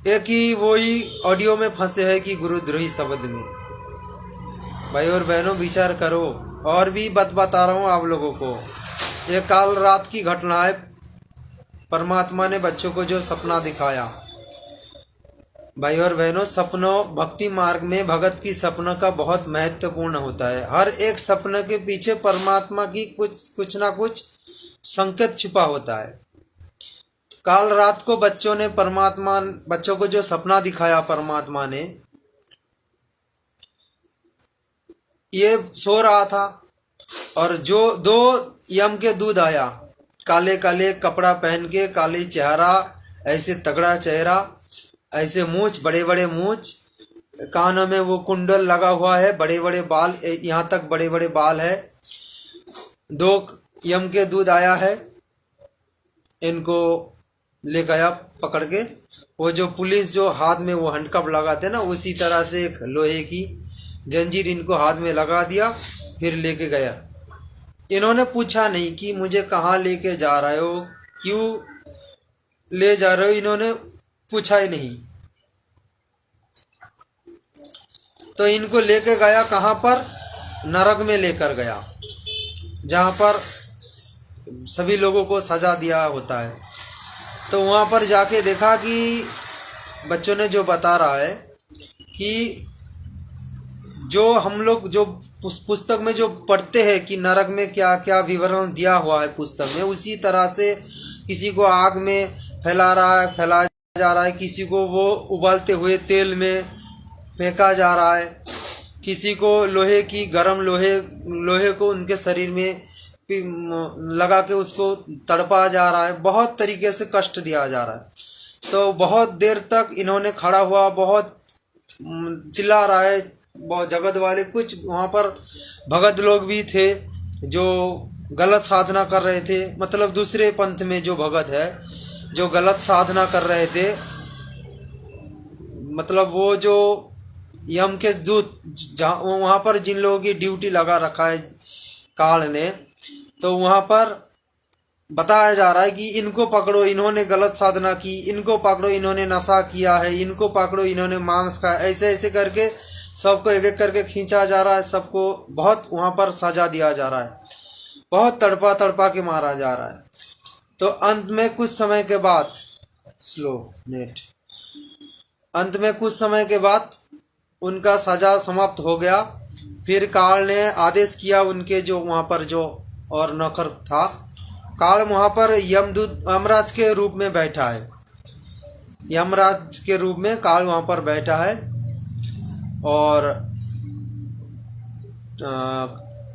एक ही वही ऑडियो में फंसे हैं कि गुरुद्रोही शब्द में। भाई और बहनों, विचार करो। और भी बात बता रहा हूँ आप लोगों को। ये कल रात की घटना है। परमात्मा ने बच्चों को जो सपना दिखाया, भाई और बहनों, सपनों भक्ति मार्ग में भगत की सपनों का बहुत महत्वपूर्ण होता है। हर एक सपने के पीछे परमात्मा की कुछ ना कुछ संकेत छुपा होता है। कल रात को बच्चों को जो सपना दिखाया परमात्मा ने, ये सो रहा था और जो दो यम के दूध आया, काले काले कपड़ा पहन के, काली चेहरा, ऐसे तगड़ा चेहरा, ऐसे मूंछ, बड़े बड़े मूंछ, कानों में वो कुंडल लगा हुआ है, बड़े बड़े बाल, यहाँ तक बड़े बड़े बाल है। दो यम के दूध आया है, इनको ले गया पकड़ के। वो जो पुलिस जो हाथ में वो हैंडकप लगाते ना, उसी तरह से एक लोहे की जंजीर इनको हाथ में लगा दिया, फिर लेके गया। इन्होंने पूछा नहीं कि मुझे कहाँ लेके जा रहे हो, क्यों ले जा रहे हो, इन्होंने पूछा ही नहीं। तो इनको लेके गया कहाँ पर? नरक में लेकर गया, जहाँ पर सभी लोगों को सजा दिया होता है। तो वहाँ पर जाके देखा कि बच्चों ने जो बता रहा है कि जो हम लोग जो पुस्तक में जो पढ़ते हैं कि नरक में क्या क्या विवरण दिया हुआ है पुस्तक में, उसी तरह से किसी को आग में फैलाया जा रहा है, किसी को वो उबालते हुए तेल में फेंका जा रहा है, किसी को लोहे की गरम लोहे को उनके शरीर में लगा के उसको तड़पा जा रहा है, बहुत तरीके से कष्ट दिया जा रहा है। तो बहुत देर तक इन्होंने खड़ा हुआ, बहुत चिल्ला रहा है, बहुत जगत वाले, कुछ वहाँ पर भगत लोग भी थे जो गलत साधना कर रहे थे, मतलब दूसरे पंथ में जो भगत है जो गलत साधना कर रहे थे, मतलब वो जो यम के दूत, जहाँ वहाँ पर जिन लोगों की ड्यूटी लगा रखा है काल ने, तो वहाँ पर बताया जा रहा है कि इनको पकड़ो, इन्होंने गलत साधना की, इनको पकड़ो, इन्होंने नशा किया है, इनको पकड़ो, इन्होंने मांस खाया, ऐसे ऐसे करके सबको एक एक करके खींचा जा रहा है। सबको बहुत वहाँ पर सजा दिया जा रहा है, बहुत तड़पा के मारा जा रहा है। तो अंत में कुछ समय के बाद कुछ समय के बाद उनका सजा समाप्त हो गया। फिर काल ने आदेश किया, उनके जो वहाँ पर जो और नौकर था, काल वहाँ पर यमराज के रूप में बैठा है, यमराज के रूप में काल वहाँ पर बैठा है, और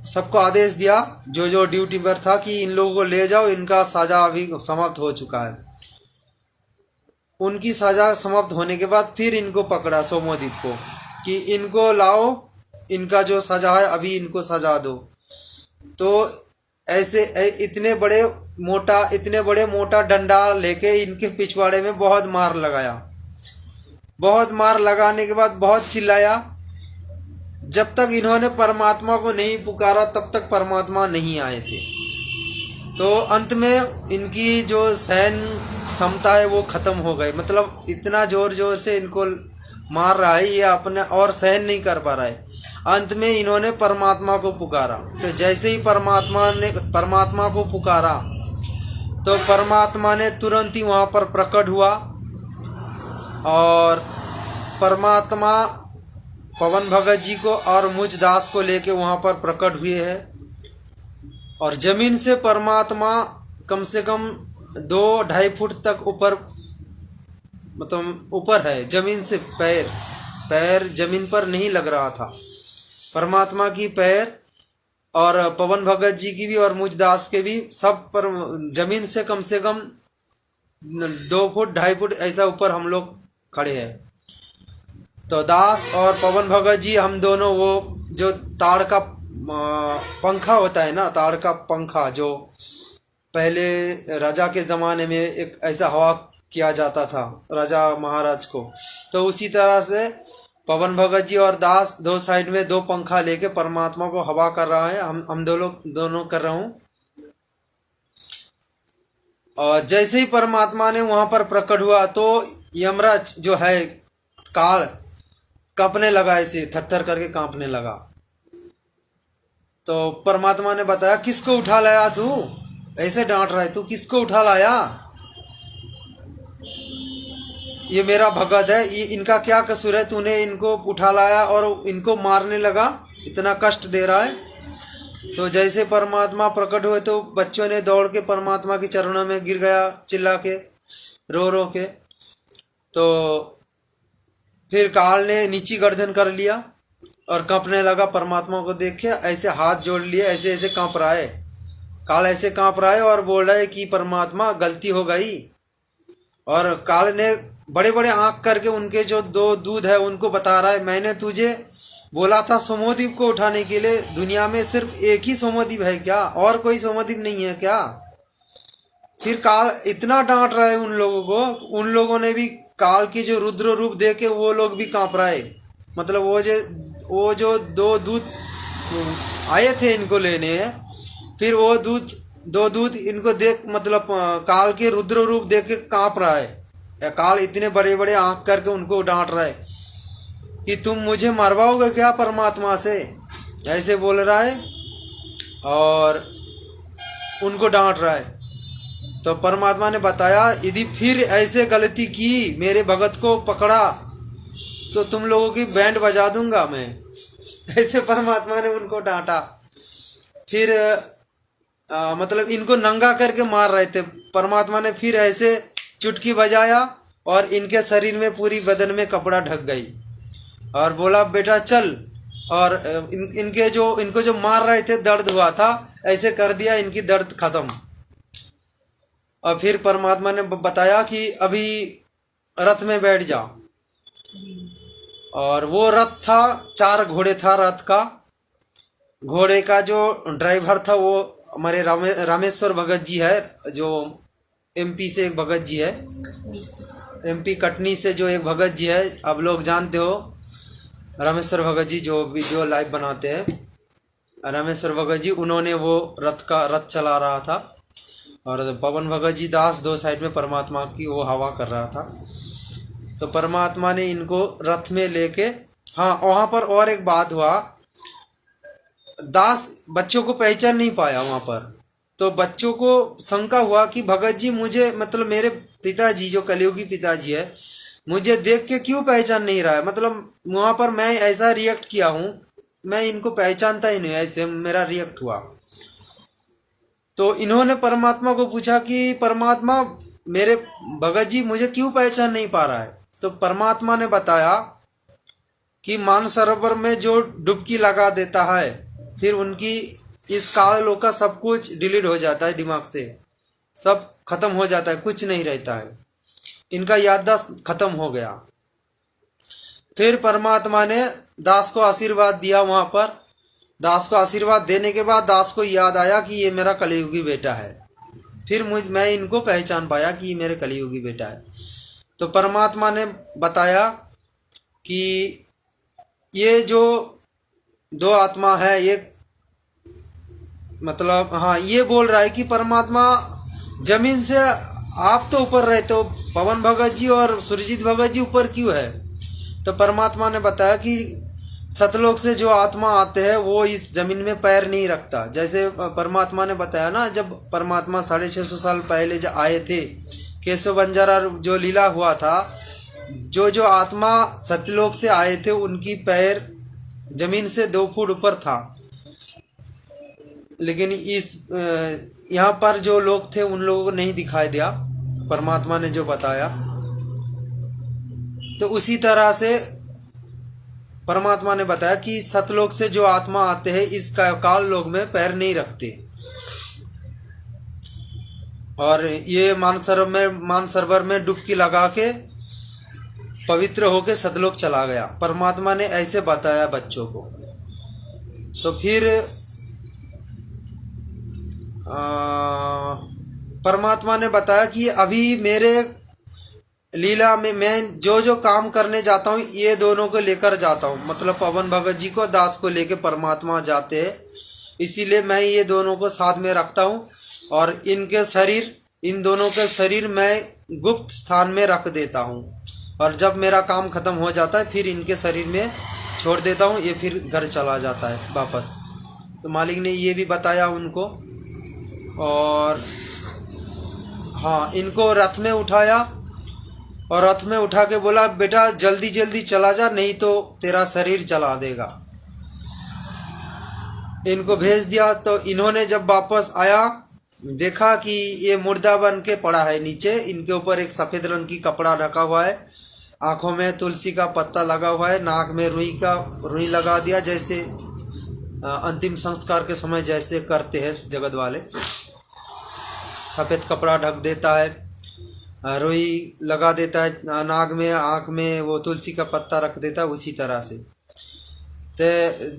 सबको आदेश दिया जो जो ड्यूटी पर था कि इन लोगों को ले जाओ, इनका सजा अभी समाप्त हो चुका है। उनकी सजा समाप्त होने के बाद फिर इनको पकड़ा सोमोदीप को कि इनको लाओ, इनका जो सजा है अभी इनको सजा दो। तो ऐसे इतने बड़े मोटा डंडा लेके इनके पिछवाड़े में बहुत मार लगाया। बहुत मार लगाने के बाद बहुत चिल्लाया। जब तक इन्होंने परमात्मा को नहीं पुकारा तब तक परमात्मा नहीं आए थे। तो अंत में इनकी जो सहन क्षमता है वो खत्म हो गई, मतलब इतना जोर जोर से इनको मार रहा है, ये अपने और सहन नहीं कर पा रहा है। अंत में इन्होंने परमात्मा को पुकारा। तो जैसे ही परमात्मा को पुकारा तो परमात्मा ने तुरंत ही वहाँ पर प्रकट हुआ, और परमात्मा पवन भगत जी को और मुझ दास को लेके वहाँ पर प्रकट हुए हैं। और जमीन से परमात्मा कम से कम 2-2.5 फुट तक ऊपर, मतलब ऊपर है जमीन से। पैर जमीन पर नहीं लग रहा था। परमात्मा की पैर और पवन भगत जी की भी और मुझ दास के भी, सब पर जमीन से कम 2 फुट 2.5 फुट ऐसा ऊपर हम लोग खड़े हैं। तो दास और पवन भगत जी हम दोनों, वो जो ताड़ का पंखा होता है ना, ताड़ का पंखा जो पहले राजा के ज़माने में एक ऐसा हवा किया जाता था राजा महाराज को, तो उसी तरह से पवन भगत जी और दास दो साइड में दो पंखा लेके परमात्मा को हवा कर रहा है। हम दोनों कर रहा हूँ। और जैसे ही परमात्मा ने वहां पर प्रकट हुआ तो यमराज जो है काल कांपने लगा, ऐसे थरथर करके कांपने लगा। तो परमात्मा ने बताया, किसको उठा लाया तू, ऐसे डांट रहा है तू, किसको उठा लाया? ये मेरा भगत है, ये इनका क्या कसूर है, तूने इनको उठा लाया और इनको मारने लगा, इतना कष्ट दे रहा है। तो जैसे परमात्मा प्रकट हुए तो बच्चों ने दौड़ के परमात्मा के चरणों में गिर गया, चिल्ला के रो रो के। तो फिर काल ने नीची गर्दन कर लिया और कांपने लगा। परमात्मा को देख के ऐसे हाथ जोड़ लिए, ऐसे ऐसे कांप रहा है काल, ऐसे कांप रहा है और बोल रहा है कि परमात्मा गलती हो गई। और काल ने बड़े बड़े आंख करके उनके जो दो दूध है उनको बता रहा है, मैंने तुझे बोला था सोमोदीप को उठाने के लिए, दुनिया में सिर्फ एक ही सोमोदीप है क्या, और कोई सोमोदीप नहीं है क्या? फिर काल इतना डांट रहा है उन लोगों को, उन लोगों ने भी काल की जो रुद्र रूप देख के वो लोग भी कांप रहा है। मतलब वो जो दो दूत आए थे इनको लेने, फिर वो दो दूत इनको देख, मतलब काल के रुद्र रूप देख के कांप रहा है। काल इतने बड़े बड़े आंख करके उनको डांट रहा है कि तुम मुझे मरवाओगे क्या परमात्मा से, ऐसे बोल रहा है और उनको डांट रहा है। तो परमात्मा ने बताया, यदि फिर ऐसे गलती की, मेरे भगत को पकड़ा तो तुम लोगों की बैंड बजा दूंगा मैं, ऐसे परमात्मा ने उनको डांटा। फिर मतलब इनको नंगा करके मार रहे थे, परमात्मा ने फिर ऐसे चुटकी बजाया और इनके शरीर में पूरी बदन में कपड़ा ढक गई और बोला, बेटा चल। और इनको जो मार रहे थे, दर्द हुआ था, ऐसे कर दिया, इनकी दर्द खत्म। और फिर परमात्मा ने बताया कि अभी रथ में बैठ जाओ। और वो रथ था, 4 घोड़े था रथ का। घोड़े का जो ड्राइवर था वो हमारे रामेश्वर भगत जी है, जो एमपी से एक भगत जी है, एमपी कटनी से जो एक भगत जी है, अब लोग जानते हो रामेश्वर भगत जी, जो वीडियो लाइव बनाते हैं। रामेश्वर भगत जी, उन्होंने वो रथ चला रहा था और पवन भगत जी दास दो साइड में परमात्मा की वो हवा कर रहा था। तो परमात्मा ने इनको रथ में लेके, हाँ वहां पर और एक बात हुआ, दास बच्चों को पहचान नहीं पाया वहां पर। तो बच्चों को शंका हुआ कि भगत जी मुझे, मतलब मेरे पिताजी जो कलियुगी पिताजी है, मुझे देख के क्यों पहचान नहीं रहा है, मतलब वहां पर मैं ऐसा रिएक्ट किया हूं, मैं इनको पहचानता ही नहीं, ऐसे मेरा रिएक्ट हुआ। तो इन्होंने परमात्मा को पूछा कि परमात्मा, मेरे भगत जी मुझे क्यों पहचान नहीं पा रहा है? तो परमात्मा ने बताया कि मानसरोवर में जो डुबकी लगा देता है, फिर उनकी इस काल लोक का सब कुछ डिलीट हो जाता है, दिमाग से सब खत्म हो जाता है, कुछ नहीं रहता है, इनका याददाश्त खत्म हो गया। फिर परमात्मा ने दास को आशीर्वाद दिया वहां पर। दास को आशीर्वाद देने के बाद दास को याद आया कि ये मेरा कलियुगी बेटा है। फिर मैं इनको पहचान पाया कि ये मेरे कलियुगी बेटा है। तो परमात्मा ने बताया कि ये जो दो आत्मा है, एक मतलब हाँ ये बोल रहा है कि परमात्मा जमीन से आप तो ऊपर रहते हो, पवन भगत जी और सुरजीत भगत जी ऊपर क्यों है? तो परमात्मा ने बताया कि सतलोक से जो आत्मा आते हैं वो इस जमीन में पैर नहीं रखता। जैसे परमात्मा ने बताया ना, जब परमात्मा 650 साल पहले जब आए थे, केशव बंजारा जो लीला हुआ था, जो आत्मा सतलोक से आए थे उनकी पैर जमीन से 2 फुट ऊपर था। लेकिन इस यहाँ पर जो लोग थे उन लोगों को नहीं दिखाई दिया, परमात्मा ने जो बताया। तो उसी तरह से परमात्मा ने बताया कि सतलोक से जो आत्मा आते हैं इस काल लोक में पैर नहीं रखते। और ये मानसरोवर में डुबकी लगा के पवित्र होके सतलोक चला गया। परमात्मा ने ऐसे बताया बच्चों को। तो फिर परमात्मा ने बताया कि अभी मेरे लीला में मैं जो जो काम करने जाता हूँ ये दोनों को लेकर जाता हूँ, मतलब पवन भगत जी को, दास को लेकर परमात्मा जाते हैं, इसीलिए मैं ये दोनों को साथ में रखता हूँ। और इनके शरीर, इन दोनों के शरीर मैं गुप्त स्थान में रख देता हूँ, और जब मेरा काम खत्म हो जाता है फिर इनके शरीर में छोड़ देता हूँ, ये फिर घर चला जाता है वापस। तो मालिक ने ये भी बताया उनको। और हाँ, इनको रथ में उठाया और रथ में उठा के बोला बेटा जल्दी जल्दी चला जा, नहीं तो तेरा शरीर जला देगा। इनको भेज दिया। तो इन्होंने जब वापस आया देखा कि ये मुर्दा बन के पड़ा है नीचे, इनके ऊपर एक सफ़ेद रंग की कपड़ा ढका हुआ है, आंखों में तुलसी का पत्ता लगा हुआ है, नाक में रुई लगा दिया, जैसे अंतिम संस्कार के समय जैसे करते हैं जगत वाले, सफ़ेद कपड़ा ढक देता है, रुई लगा देता है नाक में, आँख में वो तुलसी का पत्ता रख देता है। उसी तरह से तो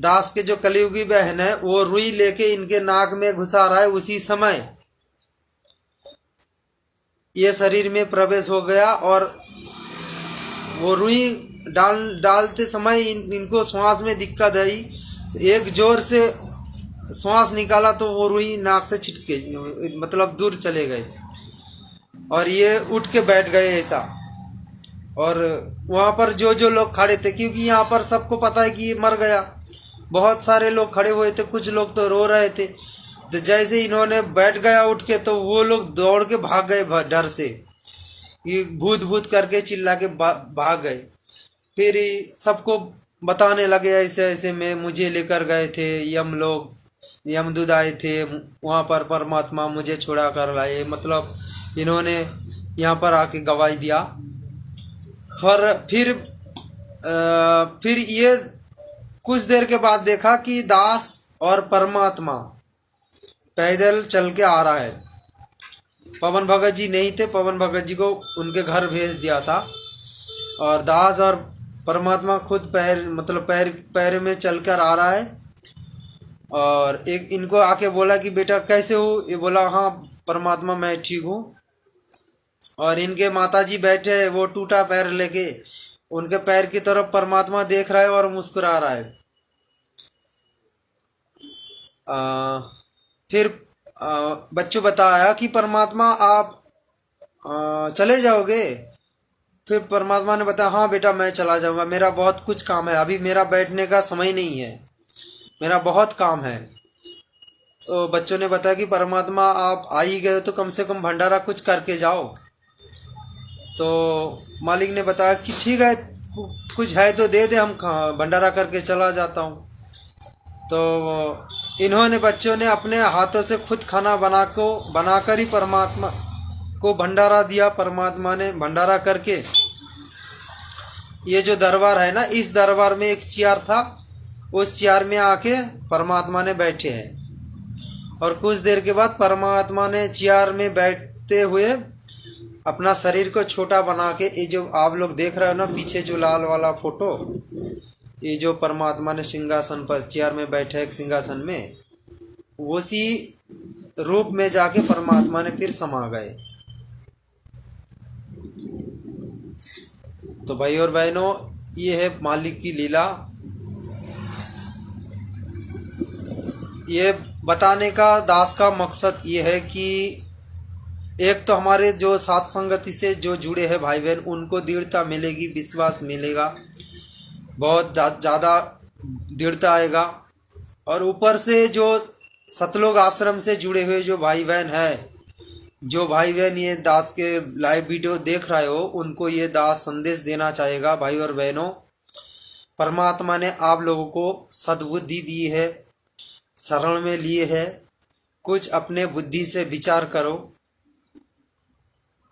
दास के जो कलियुगी बहन है वो रुई लेके इनके नाक में घुसा रहा है। उसी समय ये शरीर में प्रवेश हो गया और वो रुई डालते समय इनको श्वास में दिक्कत आई। एक जोर से श्वास निकाला तो वो रुई नाक से छिटके, मतलब दूर चले गए, और ये उठ के बैठ गए ऐसा। और वहाँ पर जो जो लोग खड़े थे, क्योंकि यहाँ पर सबको पता है कि ये मर गया, बहुत सारे लोग खड़े हुए थे, कुछ लोग तो रो रहे थे। तो जैसे इन्होंने बैठ गया उठ के, तो वो लोग दौड़ के भाग गए डर से, ये भूत भूत करके चिल्ला के भाग गए। फिर सबको बताने लगे ऐसे ऐसे में मुझे लेकर गए थे यम लोग, यमदूत आए थे वहाँ पर, परमात्मा मुझे छुड़ा कर लाए, मतलब इन्होंने यहाँ पर आके गवाही दिया। फिर ये कुछ देर के बाद देखा कि दास और परमात्मा पैदल चल के आ रहा है। पवन भगत जी नहीं थे, पवन भगत जी को उनके घर भेज दिया था, और दास और परमात्मा खुद पैर में चलकर आ रहा है। और एक इनको आके बोला कि बेटा कैसे हो? ये बोला हाँ परमात्मा मैं ठीक हूँ। और इनके माताजी बैठे, वो टूटा पैर लेके उनके पैर की तरफ परमात्मा देख रहा है और मुस्कुरा रहा है। फिर बच्चों बताया कि परमात्मा आप चले जाओगे? फिर परमात्मा ने बताया हाँ बेटा मैं चला जाऊंगा, मेरा बहुत कुछ काम है, अभी मेरा बैठने का समय नहीं है, मेरा बहुत काम है। तो बच्चों ने बताया कि परमात्मा आप आ ही गए तो कम से कम भंडारा कुछ करके जाओ। तो मालिक ने बताया कि ठीक है कुछ है तो दे दे, हम भंडारा करके चला जाता हूँ। तो इन्होंने बच्चों ने अपने हाथों से खुद खाना बनाकर ही परमात्मा को भंडारा दिया। परमात्मा ने भंडारा करके, ये जो दरबार है ना, इस दरबार में एक चेयर था, उस चेयर में आके परमात्मा ने बैठे हैं। और कुछ देर के बाद परमात्मा ने चेयर में बैठते हुए अपना शरीर को छोटा बना के, ये जो आप लोग देख रहे हो ना पीछे जो लाल वाला फोटो, ये जो परमात्मा ने सिंहासन पर चेयर में बैठे एक सिंहासन में, उसी रूप में जाके परमात्मा ने फिर समा गए। तो भाई और बहनों, ये है मालिक की लीला। ये बताने का दास का मकसद ये है कि एक तो हमारे जो साथ संगति से जो जुड़े हैं भाई बहन, उनको दृढ़ता मिलेगी, विश्वास मिलेगा, बहुत ज़्यादा दृढ़ता आएगा। और ऊपर से जो सतलोक आश्रम से जुड़े हुए जो भाई बहन हैं, जो भाई बहन ये दास के लाइव वीडियो देख रहे हो, उनको ये दास संदेश देना चाहेगा भाई और बहनों, परमात्मा ने आप लोगों को सद्बुद्धि दी है, शरण में लिए है, कुछ अपने बुद्धि से विचार करो,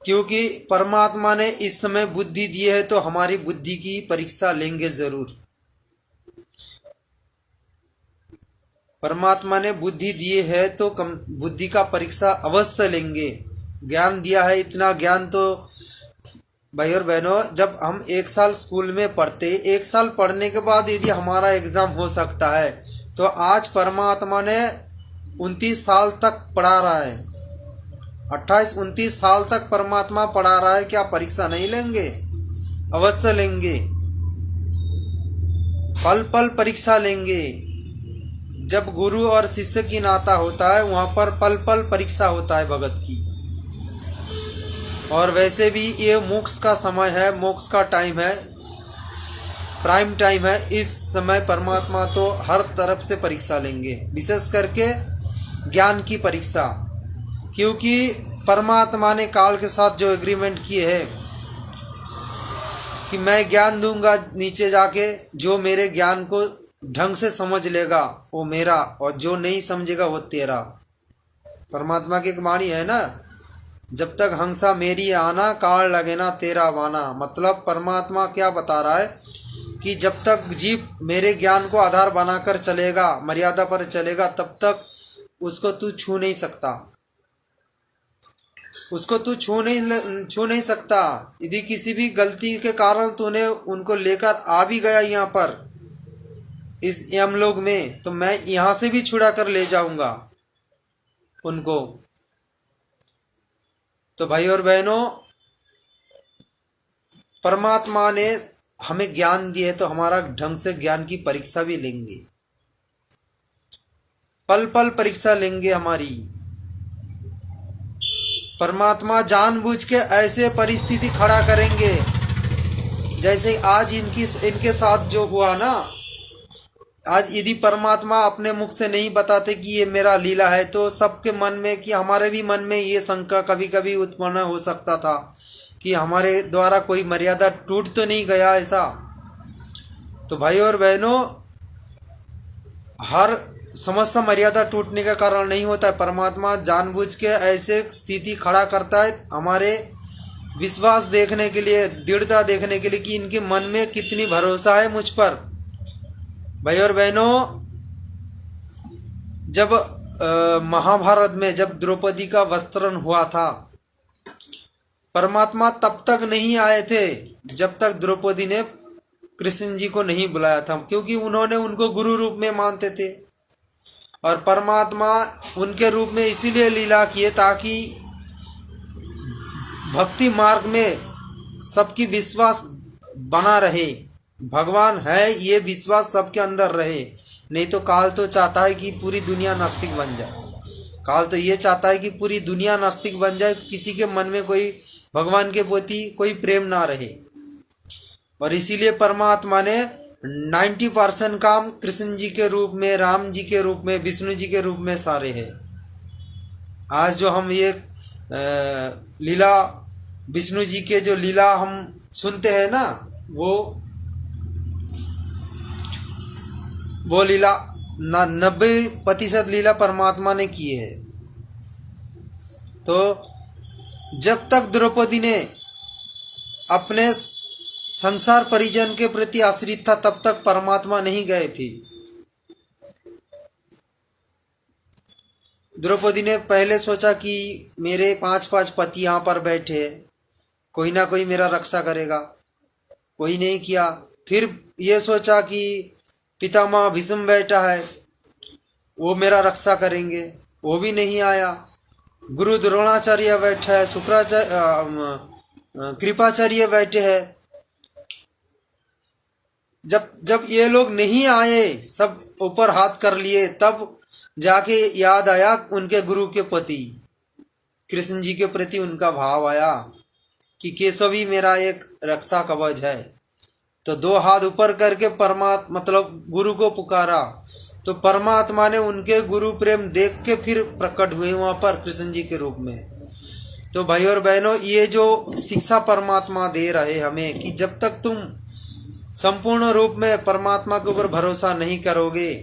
क्योंकि परमात्मा ने इस समय बुद्धि दी है तो हमारी बुद्धि की परीक्षा लेंगे जरूर। परमात्मा ने बुद्धि दिए है तो बुद्धि का परीक्षा अवश्य लेंगे। ज्ञान दिया है, इतना ज्ञान तो भाई और बहनों, जब हम 1 साल स्कूल में पढ़ते, 1 साल पढ़ने के बाद यदि हमारा एग्जाम हो सकता है, तो आज परमात्मा ने 29 साल तक पढ़ा रहा है, 28-29 साल तक परमात्मा पढ़ा रहा है, क्या परीक्षा नहीं लेंगे? अवश्य लेंगे, पल पल परीक्षा लेंगे। जब गुरु और शिष्य की नाता होता है वहां पर पल पल परीक्षा होता है भगत की। और वैसे भी ये मोक्ष का समय है, मोक्ष का टाइम है, प्राइम टाइम है। इस समय परमात्मा तो हर तरफ से परीक्षा लेंगे, विशेष करके ज्ञान की परीक्षा, क्योंकि परमात्मा ने काल के साथ जो एग्रीमेंट किए है कि मैं ज्ञान दूंगा नीचे जाके, जो मेरे ज्ञान को ढंग से समझ लेगा वो मेरा, और जो नहीं समझेगा वो तेरा। परमात्मा की एक वाणी है ना, जब तक हंसा मेरी आना, काल लगे ना तेरा वाना। मतलब परमात्मा क्या बता रहा है कि जब तक जीव मेरे ज्ञान को आधार बनाकर चलेगा, मर्यादा पर चलेगा, तब तक उसको तू छू नहीं सकता, उसको तू छू नहीं सकता। यदि किसी भी गलती के कारण तूने उनको लेकर आ भी गया यहाँ पर इस यमलोक में, तो मैं यहाँ से भी छुड़ा कर ले जाऊंगा उनको। तो भाई और बहनों, परमात्मा ने हमें ज्ञान दिया है तो हमारा ढंग से ज्ञान की परीक्षा भी लेंगे, पल पल परीक्षा लेंगे हमारी। परमात्मा जानबूझ के ऐसे परिस्थिति खड़ा करेंगे जैसे आज इनके साथ जो हुआ ना। आज यदि परमात्मा अपने मुख से नहीं बताते कि ये मेरा लीला है, तो सबके मन में, कि हमारे भी मन में ये शंका कभी कभी उत्पन्न हो सकता था कि हमारे द्वारा कोई मर्यादा टूट तो नहीं गया ऐसा। तो भाई और बहनों, हर समस्त मर्यादा टूटने का कारण नहीं होता है। परमात्मा जानबूझ के ऐसे स्थिति खड़ा करता है हमारे विश्वास देखने के लिए, दृढ़ता देखने के लिए कि इनके मन में कितनी भरोसा है मुझ पर। भाई और बहनों, जब महाभारत में जब द्रौपदी का वस्त्रण हुआ था, परमात्मा तब तक नहीं आए थे जब तक द्रौपदी ने कृष्ण जी को नहीं बुलाया था, क्योंकि उन्होंने उनको गुरु रूप में मानते थे। और परमात्मा उनके रूप में इसीलिए लीला किए ताकि भक्ति मार्ग में सबकी विश्वास बना रहे, भगवान है ये विश्वास सबके अंदर रहे। नहीं तो काल तो चाहता है कि पूरी दुनिया नास्तिक बन जाए, काल तो ये चाहता है कि पूरी दुनिया नास्तिक बन जाए, किसी के मन में कोई भगवान के प्रति कोई प्रेम ना रहे। और इसीलिए परमात्मा ने 90% काम कृष्ण जी के रूप में, राम जी के रूप में, विष्णु जी के रूप में सारे हैं। आज जो हम ये लीला, विष्णु जी के जो लीला हम सुनते हैं ना, वो लीला 90% लीला परमात्मा ने की है। तो जब तक द्रौपदी ने अपने संसार परिजन के प्रति आश्रित था, तब तक परमात्मा नहीं गए थे। द्रौपदी ने पहले सोचा कि मेरे 5 पति यहाँ पर बैठे, कोई ना कोई मेरा रक्षा करेगा, कोई नहीं किया। फिर ये सोचा कि पितामह भीष्म बैठा है, वो मेरा रक्षा करेंगे, वो भी नहीं आया। गुरु द्रोणाचार्य बैठा है, कृपाचार्य बैठे हैं। जब ये लोग नहीं आए, सब ऊपर हाथ कर लिए, तब जाके याद आया उनके गुरु के प्रति, कृष्ण जी के प्रति उनका भाव आया कि केशव ही मेरा एक रक्षा कवच है। तो 2 हाथ ऊपर करके परमात्मा मतलब गुरु को पुकारा, तो परमात्मा ने उनके गुरु प्रेम देख के फिर प्रकट हुए वहां पर कृष्ण जी के रूप में। तो भाई और बहनों, ये जो शिक्षा परमात्मा दे रहे हमें कि जब तक तुम संपूर्ण रूप में परमात्मा के ऊपर भरोसा नहीं करोगे,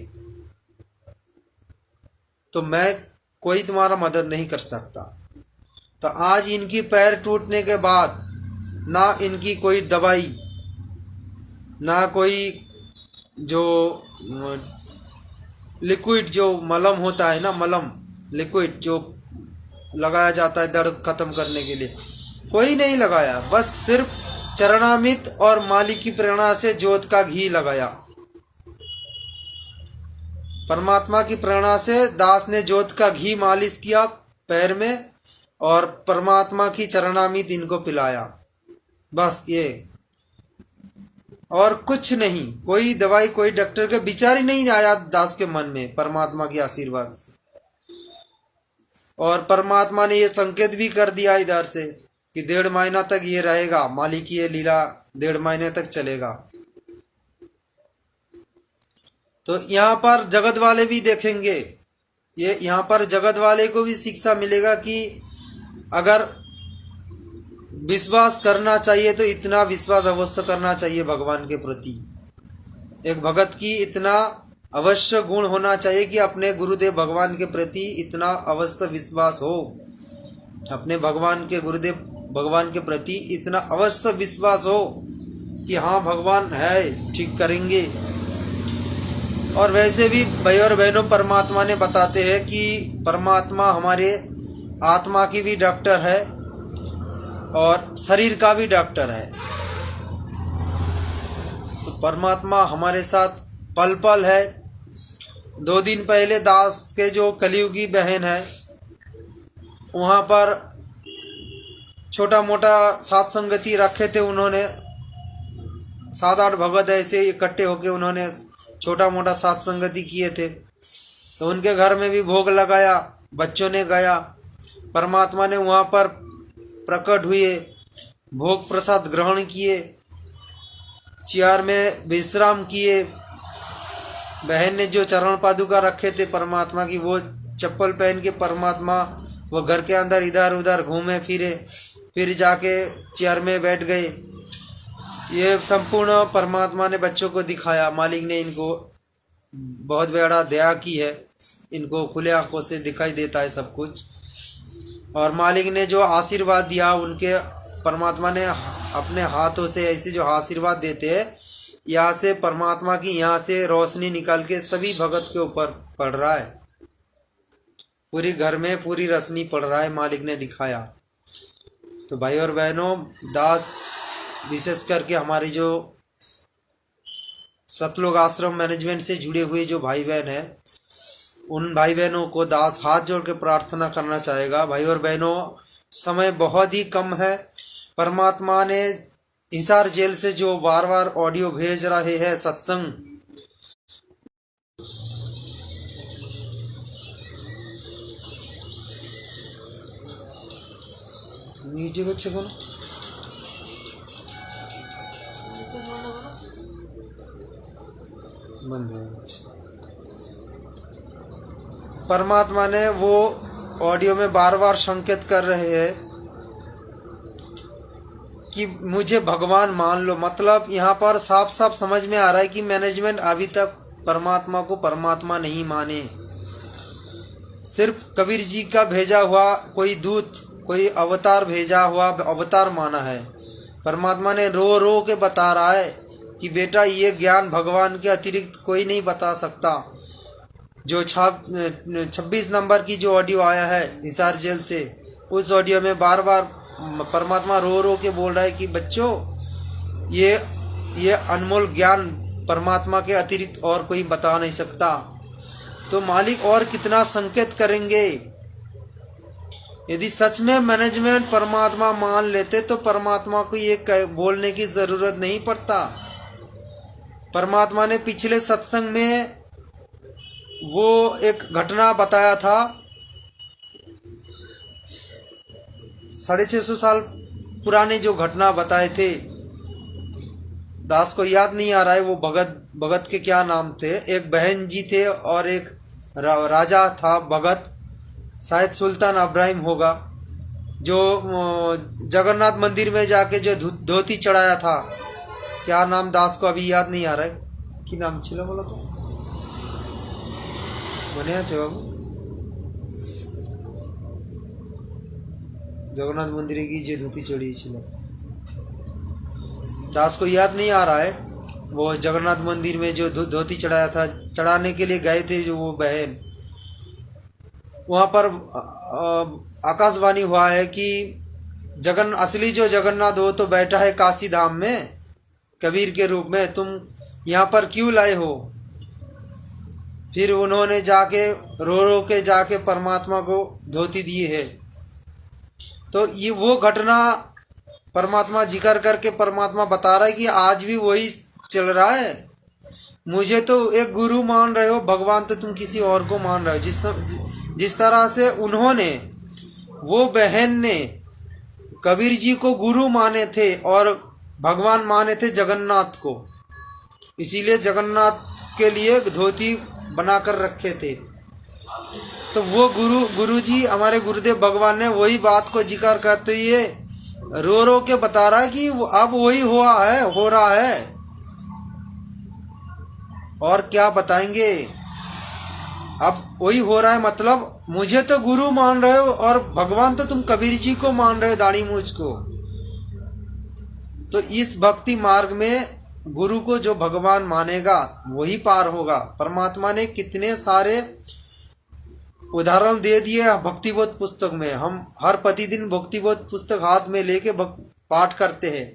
तो मैं कोई तुम्हारा मदद नहीं कर सकता। तो आज इनकी पैर टूटने के बाद ना इनकी कोई दवाई, ना कोई जो लिक्विड जो मलम होता है ना, मलम लिक्विड जो लगाया जाता है दर्द खत्म करने के लिए, कोई नहीं लगाया। बस सिर्फ चरणामृत और मालिक की प्रेरणा से जोत का घी लगाया। परमात्मा की प्रेरणा से दास ने जोत का घी मालिश किया पैर में, और परमात्मा की चरणामृत इनको पिलाया, बस ये, और कुछ नहीं। कोई दवाई, कोई डॉक्टर के विचार ही नहीं आया दास के मन में, परमात्मा के आशीर्वाद से। और परमात्मा ने ये संकेत भी कर दिया इधर से कि 1.5 महीना तक ये रहेगा, मालिक की ये लीला 1.5 महीने तक चलेगा। तो यहाँ पर जगत वाले भी देखेंगे, ये यहाँ पर जगत वाले को भी शिक्षा मिलेगा कि अगर विश्वास करना चाहिए तो इतना विश्वास अवश्य करना चाहिए भगवान के प्रति। एक भगत की इतना अवश्य गुण होना चाहिए कि अपने गुरुदेव भगवान के प्रति इतना अवश्य विश्वास हो, अपने भगवान के गुरुदेव भगवान के प्रति इतना अवश्य विश्वास हो कि हाँ भगवान है, ठीक करेंगे। और वैसे भी भाई और बहनों, परमात्मा ने बताते हैं कि परमात्मा हमारे आत्मा की भी डॉक्टर है और शरीर का भी डॉक्टर है। तो परमात्मा हमारे साथ पल पल है। 2 दिन पहले दास के जो कलियुगी बहन है, वहाँ पर छोटा मोटा सात संगति रखे थे उन्होंने, 7-8 भगत ऐसे इकट्ठे होके उन्होंने छोटा मोटा सात संगति किए थे। तो उनके घर में भी भोग लगाया, बच्चों ने गाया, परमात्मा ने वहाँ पर प्रकट हुए, भोग प्रसाद ग्रहण किए, चेयर में विश्राम किए। बहन ने जो चरण पादुका रखे थे परमात्मा की, वो चप्पल पहन के परमात्मा वो घर के अंदर इधर उधर घूमे फिरे, फिर जाके चेयर में बैठ गए। ये संपूर्ण परमात्मा ने बच्चों को दिखाया। मालिक ने इनको बहुत बड़ा दया की है, इनको खुले आंखों से दिखाई देता है सब कुछ। और मालिक ने जो आशीर्वाद दिया, उनके परमात्मा ने अपने हाथों से ऐसे जो आशीर्वाद देते हैं, यहाँ से परमात्मा की यहाँ से रोशनी निकाल के सभी भगत के ऊपर पड़ रहा है, पूरी घर में पूरी रोशनी पड़ रहा है, मालिक ने दिखाया। तो भाई और बहनों, दास विशेष करके हमारी जो सतलोक आश्रम मैनेजमेंट से जुड़े हुए जो भाई बहन हैं, उन भाई बहनों को दास हाथ जोड़ के प्रार्थना करना चाहेगा। भाई और बहनों, समय बहुत ही कम है। परमात्मा ने हिसार जेल से जो बार बार ऑडियो भेज रहे हैं सत्संग, म्यूजिक अच्छे बोलो, बंद है। परमात्मा ने वो ऑडियो में बार बार संकेत कर रहे हैं कि मुझे भगवान मान लो। मतलब यहाँ पर साफ साफ समझ में आ रहा है कि मैनेजमेंट अभी तक परमात्मा को परमात्मा नहीं माने। सिर्फ कबीर जी का भेजा हुआ कोई दूत, कोई अवतार भेजा हुआ अवतार माना है। परमात्मा ने रो रो के बता रहा है कि बेटा, ये ज्ञान भगवान के अतिरिक्त कोई नहीं बता सकता। जो 26 नंबर की जो ऑडियो आया है हिसार जेल से, उस ऑडियो में बार बार परमात्मा रो रो के बोल रहा है कि बच्चों, ये अनमोल ज्ञान परमात्मा के अतिरिक्त और कोई बता नहीं सकता। तो मालिक और कितना संकेत करेंगे। यदि सच में मैनेजमेंट परमात्मा मान लेते तो परमात्मा को ये बोलने की जरूरत नहीं पड़ता। परमात्मा ने पिछले सत्संग में वो एक घटना बताया था, 650 साल पुराने जो घटना बताए थे, दास को याद नहीं आ रहा है वो भगत के क्या नाम थे। एक बहन जी थे और एक राजा था भगत, शायद सुल्तान इब्राहिम होगा, जो जगन्नाथ मंदिर में जाके जो धोती चढ़ाया था। क्या नाम दास को अभी याद नहीं आ रहा है, कि नाम छिला बोला तो बने बाबू, जगन्नाथ मंदिर की जो धोती चढ़ी छिला, दास को याद नहीं आ रहा है। वो जगन्नाथ मंदिर में जो धोती चढ़ाया था, चढ़ाने के लिए गए थे जो वो बहन, वहाँ पर आकाशवाणी हुआ है कि असली जो जगन्नाथ हो तो बैठा है काशी धाम में कबीर के रूप में, तुम यहाँ पर क्यों लाए हो। फिर उन्होंने जाके रो रो के जाके परमात्मा को धोती दी है। तो ये वो घटना परमात्मा जिक्र करके परमात्मा बता रहा है कि आज भी वही चल रहा है। मुझे तो एक गुरु मान रहे हो, भगवान तो तुम किसी और को मान रहे हो। जिस तरह से उन्होंने, वो बहन ने कबीर जी को गुरु माने थे और भगवान माने थे जगन्नाथ को, इसीलिए जगन्नाथ के लिए धोती बनाकर रखे थे। तो वो गुरु जी हमारे गुरुदेव भगवान ने वही बात को जिक्र करते हुए रो रो के बता रहा है कि अब वही हो रहा है। और क्या बताएंगे, अब वही हो रहा है, मतलब मुझे तो गुरु मान रहे हो और भगवान तो तुम कबीर जी को मान रहे हो, दाढ़ी मूंछ को। तो इस भक्ति मार्ग में गुरु को जो भगवान मानेगा वही पार होगा। परमात्मा ने कितने सारे उदाहरण दे दिए भक्तिबोध पुस्तक में। हम हर प्रतिदिन भक्तिबोध पुस्तक हाथ में लेके पाठ करते हैं।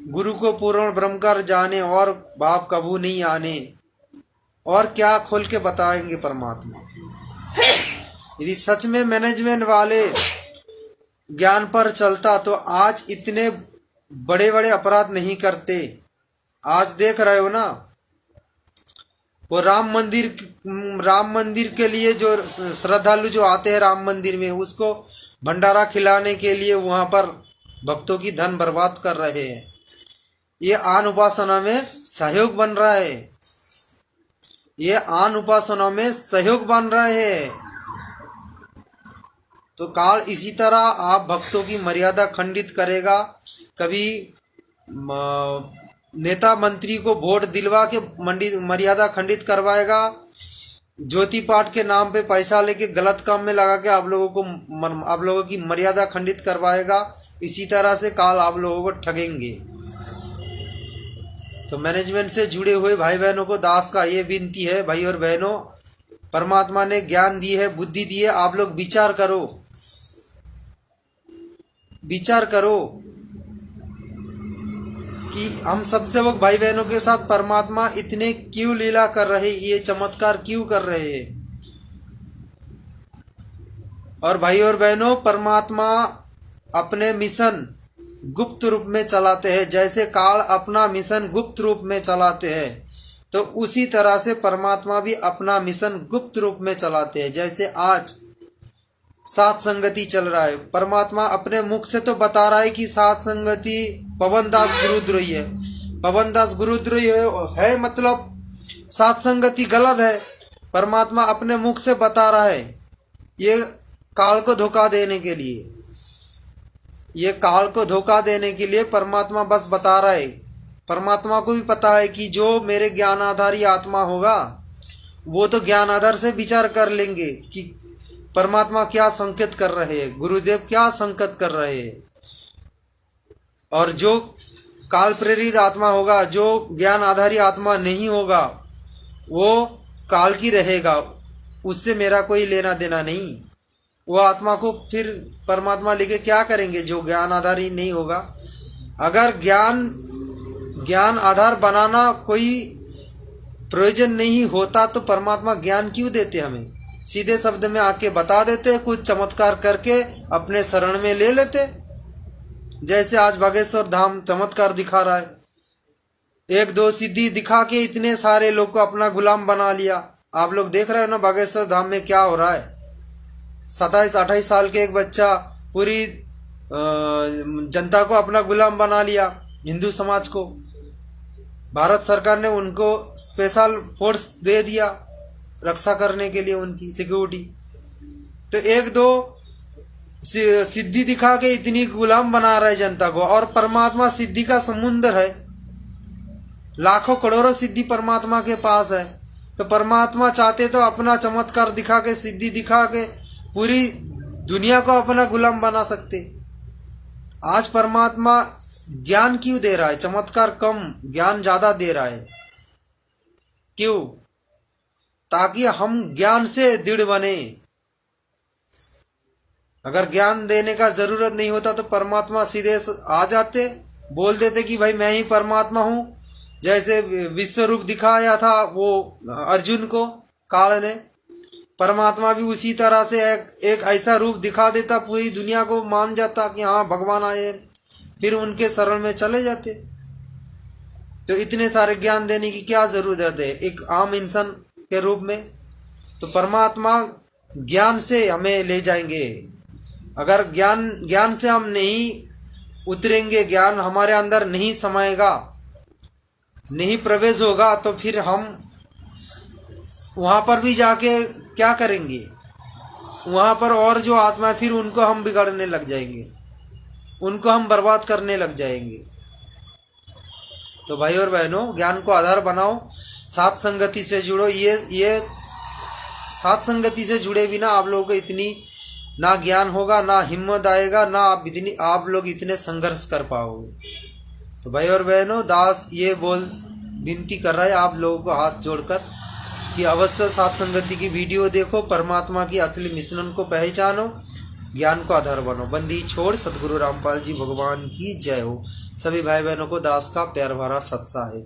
गुरु को पूर्ण ब्रह्म कर जाने और भाव कभू नहीं आने, और क्या खोल के बताएंगे परमात्मा। यदि सच में मैनेजमेंट वाले ज्ञान पर चलता तो आज इतने बड़े बड़े अपराध नहीं करते। आज देख रहे हो ना, वो राम मंदिर के लिए जो श्रद्धालु जो आते हैं राम मंदिर में, उसको भंडारा खिलाने के लिए वहां पर भक्तों की धन बर्बाद कर रहे हैं। ये आन उपासना में सहयोग बन रहा है, ये आन उपासना में सहयोग बन रहे हैं। तो काल इसी तरह आप भक्तों की मर्यादा खंडित करेगा। कभी नेता मंत्री को वोट दिलवा के मर्यादा खंडित करवाएगा, ज्योति पाठ के नाम पे पैसा लेके गलत काम में लगा के आप लोगों की मर्यादा खंडित करवाएगा। इसी तरह से काल आप लोगों को ठगेंगे। तो मैनेजमेंट से जुड़े हुए भाई बहनों को दास का ये विनती है, भाई और बहनों, परमात्मा ने ज्ञान दी है, बुद्धि दी है, आप लोग विचार करो कि हम सत्सेवक भाई बहनों के साथ परमात्मा इतने क्यों लीला कर रहे, ये चमत्कार क्यों कर रहे हैं। और भाई और बहनों, परमात्मा अपने मिशन गुप्त रूप में चलाते हैं। जैसे काल अपना मिशन गुप्त रूप में चलाते हैं, तो उसी तरह से परमात्मा भी अपना मिशन गुप्त रूप में चलाते हैं। जैसे आज सात संगति चल रहा है, परमात्मा अपने मुख से तो बता रहा है कि सात संगति पवन दास गुरुद्रोही है, पवन दास गुरुद्रोही है, मतलब सात संगति गलत है। परमात्मा अपने मुख से बता रहा है, ये काल को धोखा देने के लिए, ये काल को धोखा देने के लिए परमात्मा बस बता रहा है। परमात्मा को भी पता है कि जो मेरे ज्ञान आधारी आत्मा होगा वो तो ज्ञान आधार से विचार कर लेंगे कि परमात्मा क्या संकेत कर रहे हैं, गुरुदेव क्या संकेत कर रहे हैं। और जो काल प्रेरित आत्मा होगा, जो ज्ञान आधारी आत्मा नहीं होगा, वो काल की रहेगा, उससे मेरा कोई लेना देना नहीं। वो आत्मा को फिर परमात्मा लेके क्या करेंगे जो ज्ञान आधारी नहीं होगा। अगर ज्ञान आधार बनाना कोई प्रयोजन नहीं होता तो परमात्मा ज्ञान क्यों देते हमें। सीधे शब्द में आके बता देते, कुछ चमत्कार करके अपने शरण में ले लेते। जैसे आज बागेश्वर धाम चमत्कार दिखा रहा है, एक दो सिद्धि दिखा के इतने सारे लोग को अपना गुलाम बना लिया। आप लोग देख रहे हो ना बागेश्वर धाम में क्या हो रहा है। 27-28 साल के एक बच्चा पूरी जनता को अपना गुलाम बना लिया, हिंदू समाज को। भारत सरकार ने उनको स्पेशल फोर्स दे दिया रक्षा करने के लिए, उनकी सिक्योरिटी। तो एक दो सिद्धि दिखा के इतनी गुलाम बना रहा है जनता को। और परमात्मा सिद्धि का समुद्र है, लाखों करोड़ों सिद्धि परमात्मा के पास है। तो परमात्मा चाहते तो अपना चमत्कार दिखा के, सिद्धि दिखा के पूरी दुनिया को अपना गुलाम बना सकते। आज परमात्मा ज्ञान क्यों दे रहा है, चमत्कार कम ज्ञान ज्यादा दे रहा है, क्यों? ताकि हम ज्ञान से दृढ़ बने। अगर ज्ञान देने का जरूरत नहीं होता तो परमात्मा सीधे आ जाते, बोल देते कि भाई मैं ही परमात्मा हूं। जैसे विश्व रूप दिखाया था वो अर्जुन को काल ने, परमात्मा भी उसी तरह से एक ऐसा रूप दिखा देता, पूरी दुनिया को मान जाता कि हाँ भगवान आए, फिर उनके शरण में चले जाते। तो इतने सारे ज्ञान देने की क्या जरूरत है एक आम इंसान के रूप में? तो परमात्मा ज्ञान से हमें ले जाएंगे। अगर ज्ञान से हम नहीं उतरेंगे, ज्ञान हमारे अंदर नहीं समाएगा, नहीं प्रवेश होगा, तो फिर हम वहां पर भी जाके क्या करेंगे? वहां पर और जो आत्मा है फिर उनको हम बिगाड़ने लग जाएंगे, उनको हम बर्बाद करने लग जाएंगे। तो भाई और बहनों, ज्ञान को आधार बनाओ, साथ संगति से जुड़ो। ये साथ संगति से जुड़े बिना आप लोगों को इतनी ना ज्ञान होगा, ना हिम्मत आएगा, ना आप लोग इतने संघर्ष कर पाओगे। तो भाई और बहनों, दास ये विनती कर रहा है आप लोगों को हाथ जोड़कर कि अवश्य साथ संगति की वीडियो देखो, परमात्मा की असली मिशन को पहचानो, ज्ञान को आधार बनो। बंदी छोड़ सदगुरु रामपाल जी भगवान की जय हो। सभी भाई बहनों को दास का प्यार भरा सत्सा है।